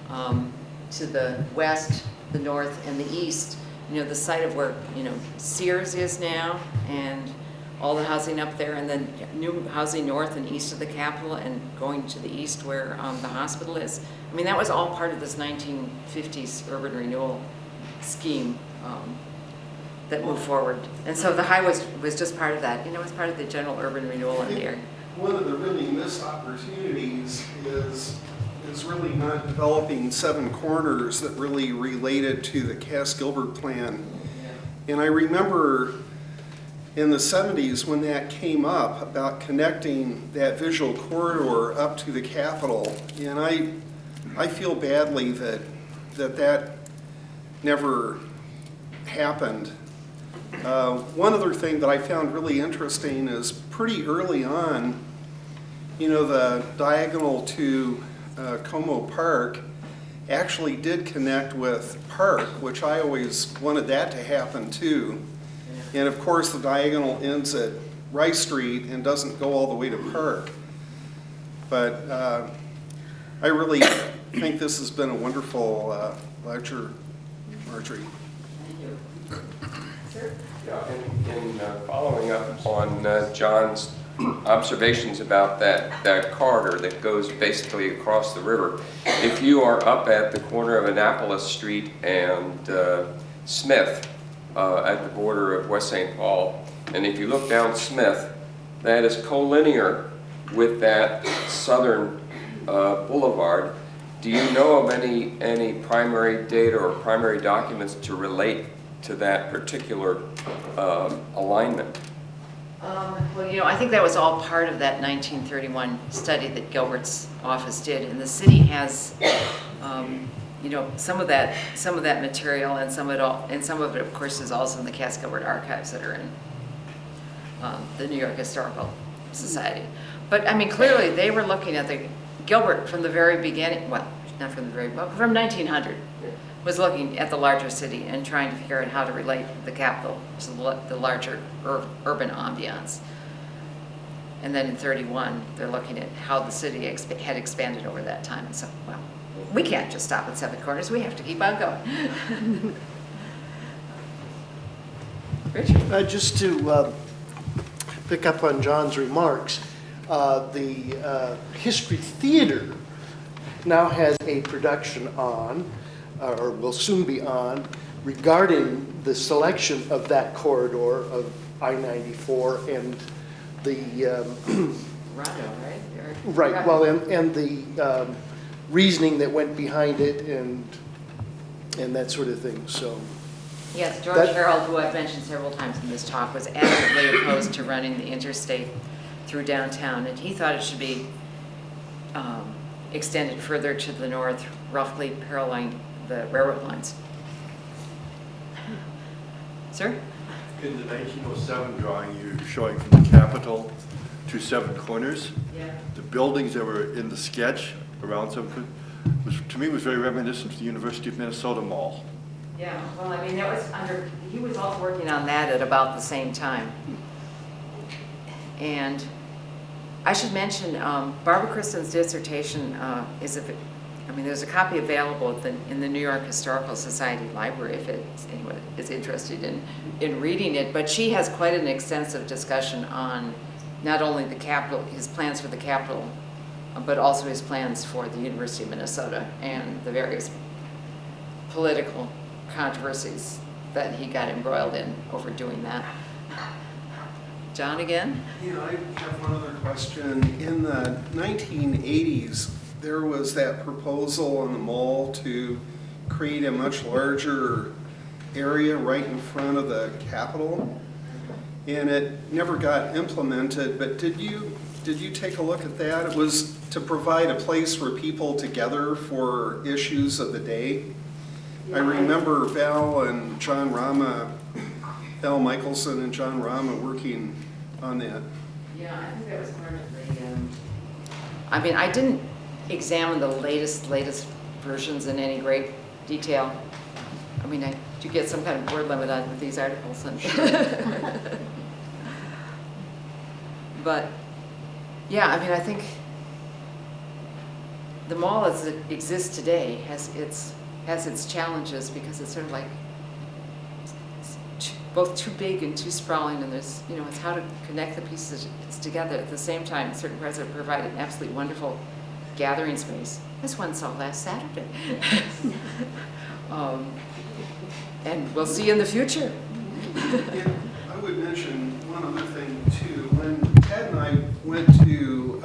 to the west, the north, and the east. You know, the site of where, you know, Sears is now, and all the housing up there, and then new housing north and east of the Capitol, and going to the east where the hospital is. I mean, that was all part of this 1950s urban renewal scheme that moved forward. And so the high was just part of that. You know, it's part of the general urban renewal in the area. One of the really missed opportunities is really not developing 7 corners that really related to the Cass-Gilbert plan. Yeah. And I remember in the 70s when that came up about connecting that visual corridor up to the Capitol, and I feel badly that never happened. One other thing that I found really interesting is pretty early on, you know, the diagonal to Como Park actually did connect with Park, which I always wanted that to happen too. And of course the diagonal ends at Rice Street and doesn't go all the way to Park. But I really think this has been a wonderful lecture, Marjorie. Thank you. Sir? Yeah, in following up on John's observations about that corridor that goes basically across the river, if you are up at the corner of Annapolis Street and Smith at the border of West St. Paul, and if you look down Smith, that is collinear with that southern boulevard, Do you know of any primary data or primary documents to relate to that particular alignment? Well, I think that was all part of that 1931 study that Gilbert's office did, and the city has, some of that material, and some of it, of course, is also in the Cass-Gilbert archives that are in the New York Historical Society. But I mean, clearly, they were looking at Gilbert from the very beginning. Well, not from the very, but from 1900. Was looking at the larger city and trying to figure out how to relate the capital to the larger urban ambiance. And then in 31, they're looking at how the city had expanded over that time. And so, well, we can't just stop at Seven Corners. We have to keep on going. Richard? Just to pick up on John's remarks, the History Theater now has a production on, or will soon be on, regarding the selection of that corridor of I-94 and the Rondo, right? right, well, and the reasoning that went behind it and that sort of thing. So Yes, George Harold, who I've mentioned several times in this talk, was adamantly opposed to running the interstate through downtown, and he thought it should be extended further to the north, roughly paralleling the railroad lines. Sir? In the 1907 drawing you're showing from the Capitol to Seven Corners, Yeah. the buildings that were in the sketch around Seven Corners, to me, was very reminiscent of the University of Minnesota Mall. Yeah, well, I mean, that was he was also working on that at about the same time. And I should mention, Barbara Kristen's dissertation there's a copy available in the New York Historical Society library if anyone is interested in reading it, but she has quite an extensive discussion on not only the Capitol, his plans for the Capitol, but also his plans for the University of Minnesota and the various political controversies that he got embroiled in over doing that. John again? Yeah, I have one other question. In the 1980s, there was that proposal on the mall to create a much larger area right in front of the Capitol, and it never got implemented, but did you take a look at that? It was to provide a place for people to gather for issues of the day. I remember Val Michelson and John Rama working on that. Yeah, I think that was part of the, I didn't examine the latest versions in any great detail. I do get some kind of word limit on these articles. But, yeah, I think the mall as it exists today has its challenges because it's sort of like both too big and too sprawling, and there's, it's how to connect the pieces together. At the same time, certain parts have provided an absolutely wonderful gathering space. This one saw last Saturday. And we'll see in the future. Yeah, I would mention one other thing too. When Ted and I went to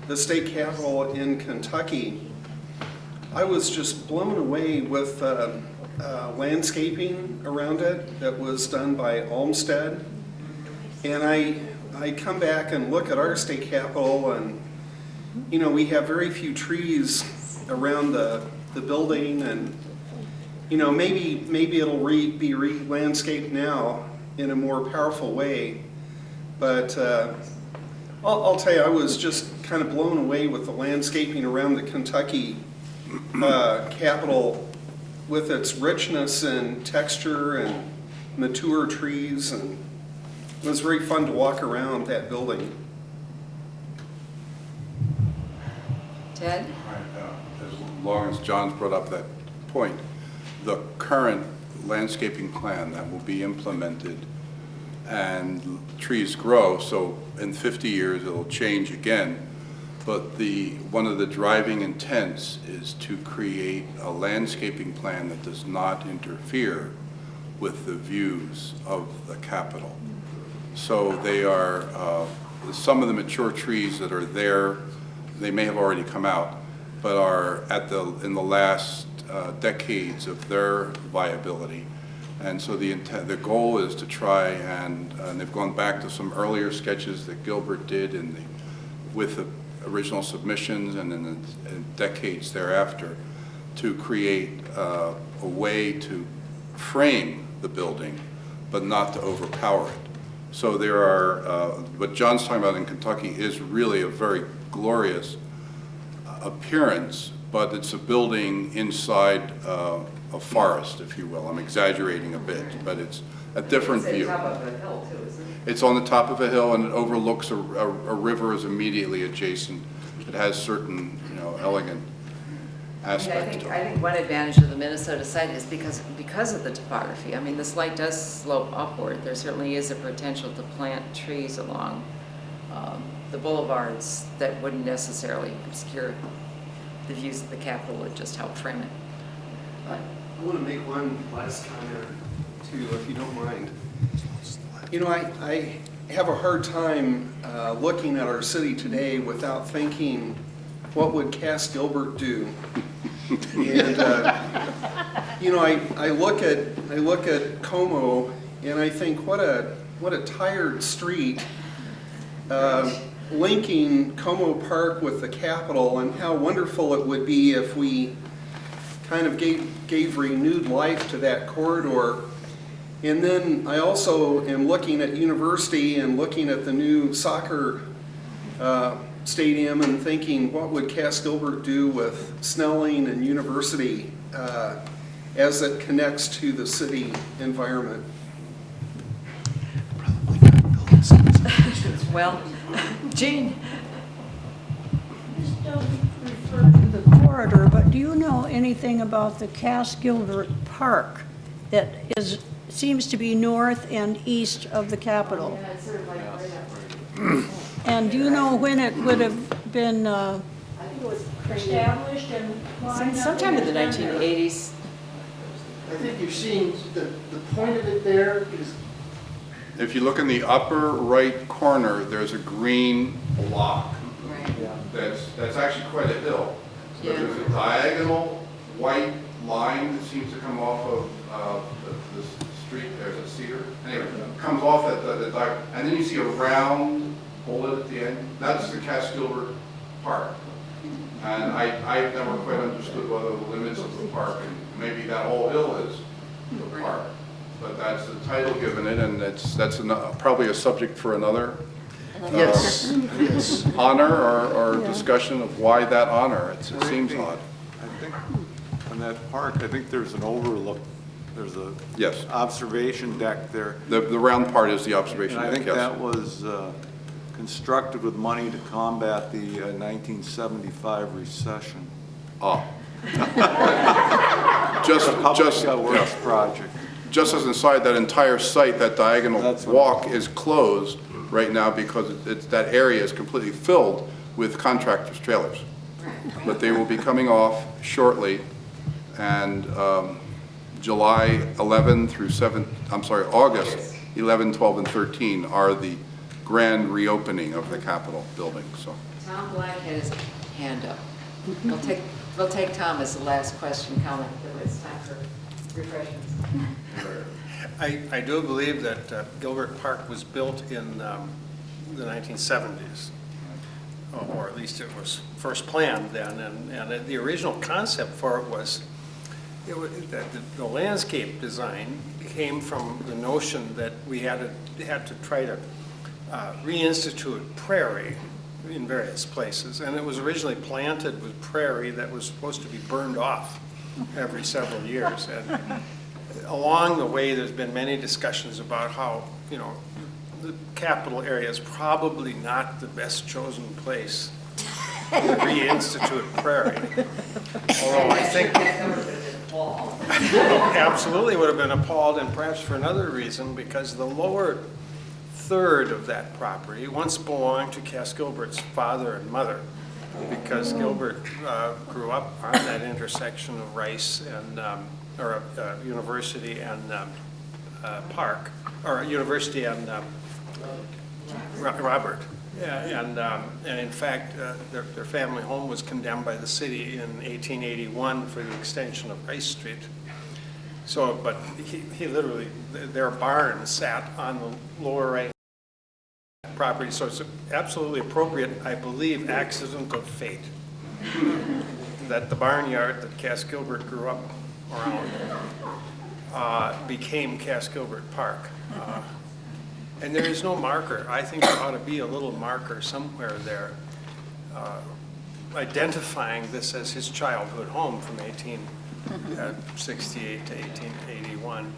the state capitol in Kentucky, I was just blown away with landscaping around it that was done by Olmsted. And I come back and look at our state capitol, and we have very few trees around the building, and maybe it'll be re-landscaped now in a more powerful way. But I'll tell you, I was just kind of blown away with the landscaping around the Kentucky Capitol, with its richness and texture and mature trees, and it was very fun to walk around that building. Ted? As long as John's brought up that point, the current landscaping plan that will be implemented, and trees grow, so in 50 years it'll change again. But one of the driving intents is to create a landscaping plan that does not interfere with the views of the Capitol. So they are, some of the mature trees that are there, they may have already come out, but are in the last decades of their viability. And so the goal is to try and they've gone back to some earlier sketches that Gilbert did with the original submissions and in the decades thereafter, to create a way to frame the building, but not to overpower it. So there are, what John's talking about in Kentucky is really a very glorious appearance, but it's a building inside a forest, if you will. I'm exaggerating a bit, but it's a different view. It's on top of a hill too, isn't it? It's on the top of a hill and it overlooks a river is immediately adjacent. It has certain, elegant aspects to it. I think one advantage of the Minnesota site is because of the topography. I mean, the site does slope upward. There certainly is a potential to plant trees along the boulevards that wouldn't necessarily obscure the views of the Capitol, would just help frame it. I want to make one last comment too, if you don't mind. I have a hard time looking at our city today without thinking, what would Cass Gilbert do? And I look at Como and I think, what a tired street, linking Como Park with the Capitol, and how wonderful it would be if we kind of gave renewed life to that corridor. And then I also am looking at University and looking at the new soccer stadium and thinking, what would Cass Gilbert do with Snelling and University as it connects to the city environment? Well, Jean? This doesn't refer to the corridor, but do you know anything about the Cass Gilbert Park that seems to be north and east of the Capitol? Yeah, it's sort of like right up. And do you know when it would have been established and Sometime in the 1980s. I think you're seeing the point of it there is. If you look in the upper right corner, there's a green block. Right. That's actually quite a hill. So Yeah. there's a diagonal white line that seems to come off of the street. There's a cedar. Anyway, it comes off at the and then you see a round bullet at the end. That's the Cass Gilbert Park. And I've never quite understood what the limits of the park, and maybe that whole hill is the park. But that's the title given it, and that's probably a subject for another Yes. honor or discussion of why that honor. It seems odd. I think on that park, I think there's an overlook. There's a Yes. observation deck there. The round part is the observation And I deck, think yes. that was constructed with money to combat the 1975 recession. Ah. It's a public Just works project. Just as an aside, that entire site, that diagonal That's what- walk is closed right now because that area is completely filled with contractors' trailers. But they will be coming off shortly, and July 11 through August 11, 12, and 13 are the grand reopening of the Capitol building, so. Tom Black had his hand up. We'll take Tom as the last question comment. It's time for refreshments. I do believe that Gilbert Park was built in the 1970s, or at least it was first planned then, and the original concept for it was that the landscape design came from the notion that we had to try to reinstitute prairie in various places, and it was originally planted with prairie that was supposed to be burned off every several years. And along the way, there's been many discussions about how, the Capitol area is probably not the best chosen place to reinstitute prairie. Although I think absolutely would have been appalled, and perhaps for another reason, because the lower third of that property once belonged to Cass Gilbert's father and mother, because Gilbert grew up on that intersection of Rice and University and Park, or University and Robert. And in fact, their family home was condemned by the city in 1881 for the extension of Rice Street. So, but he literally, their barn sat on the lower right property, so it's absolutely appropriate, I believe, accident of fate that the barnyard that Cass Gilbert grew up around became Cass Gilbert Park. And there is no marker. I think there ought to be a little marker somewhere there identifying this as his childhood home from 1868 to 1881.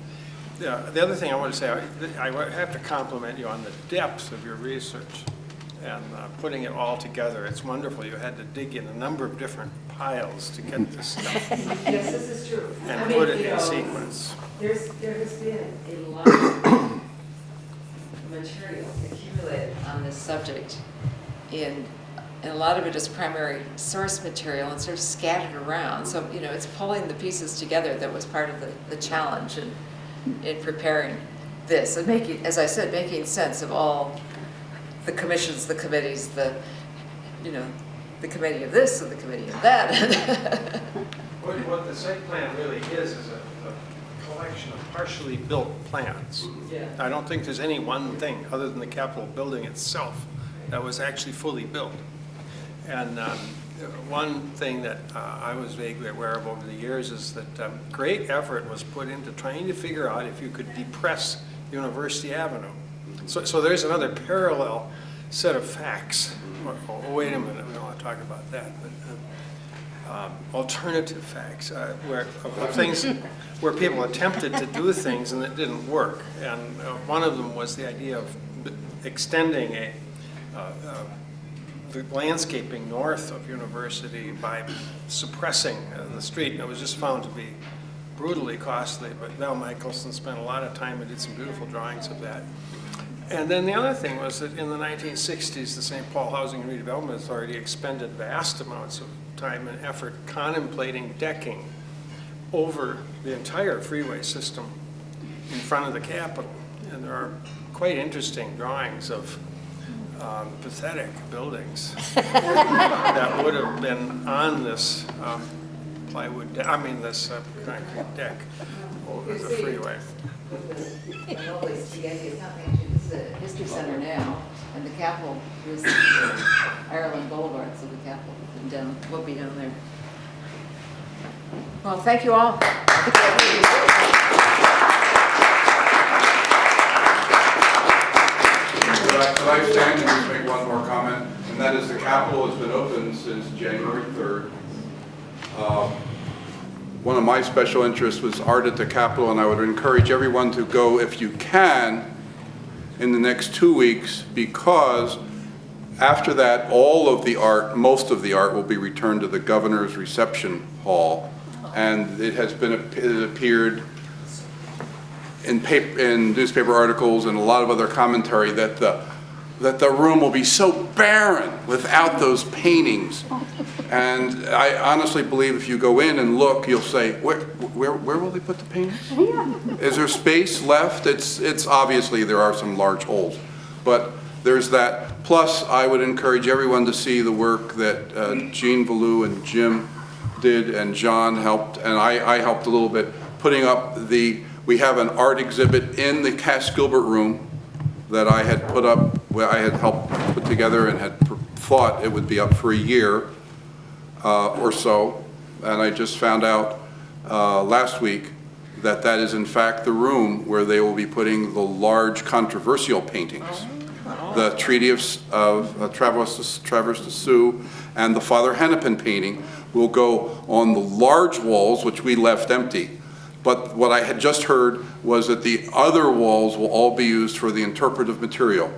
The other thing I want to say, I have to compliment you on the depth of your research and putting it all together. It's wonderful. You had to dig in a number of different piles to get this stuff. Yes, this is true. And put it in sequence. There has been a lot of material accumulated on this subject, and a lot of it is primary source material and sort of scattered around. So, it's pulling the pieces together that was part of the challenge in preparing this and making, as I said, making sense of all the commissions, the committees, the committee of this and the committee of that. What the site plan really is a collection of partially built plans. Yeah. I don't think there's any one thing other than the Capitol building itself that was actually fully built. And one thing that I was vaguely aware of over the years is that great effort was put into trying to figure out if you could depress University Avenue. So there's another parallel set of facts. Oh, wait a minute, we don't want to talk about that. But alternative facts, where things where people attempted to do things and it didn't work. And one of them was the idea of extending the landscaping north of University by suppressing the street. And it was just found to be brutally costly, but Val Michelson spent a lot of time and did some beautiful drawings of that. And then the other thing was that in the 1960s, the St. Paul Housing and Redevelopment Authority expended vast amounts of time and effort contemplating decking over the entire freeway system in front of the Capitol. And there are quite interesting drawings of pathetic buildings that would have been on this plywood deck, this concrete deck over the freeway. It's not actually, this is a history center now, and the Capitol is Ireland Boulevard, so the Capitol will be down there. Well, thank you all. Could I stand and just make one more comment? And that is the Capitol has been open since January 3rd. One of my special interests was art at the Capitol, and I would encourage everyone to go, if you can, in the next 2 weeks, because after that, all of the art, most of the art, will be returned to the governor's reception hall. And it has appeared in newspaper articles and a lot of other commentary that the room will be so barren without those paintings. And I honestly believe if you go in and look, you'll say, where will they put the paintings? Is there space left? It's obviously there are some large holes, but there's that. Plus, I would encourage everyone to see the work that Jean Valou and Jim did, and John helped, and I helped a little bit, putting up we have an art exhibit in the Cass Gilbert room that I had put up, where I had helped put together and had thought it would be up for a year or so. And I just found out last week that that is in fact the room where they will be putting the large controversial paintings. The Treaty of Traverse de Sioux and the Father Hennepin painting will go on the large walls, which we left empty. But what I had just heard was that the other walls will all be used for the interpretive material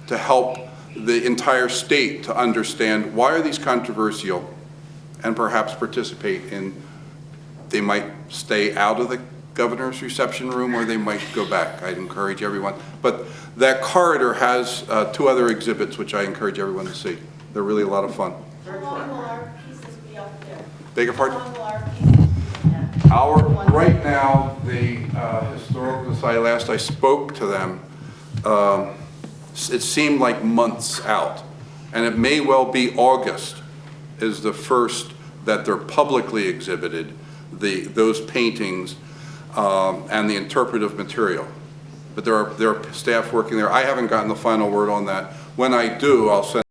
to help the entire state to understand why are these controversial and perhaps participate in, they might stay out of the governor's reception room or they might go back. I'd encourage everyone. But that corridor has 2 other exhibits which I encourage everyone to see. They're really a lot of fun. How long will our pieces be up there? Beg your pardon? How long will our pieces be up there? Right now, the Historical Society, last I spoke to them, it seemed like months out. And it may well be August is the first that they're publicly exhibited, those paintings and the interpretive material. But there are staff working there. I haven't gotten the final word on that. When I do, I'll send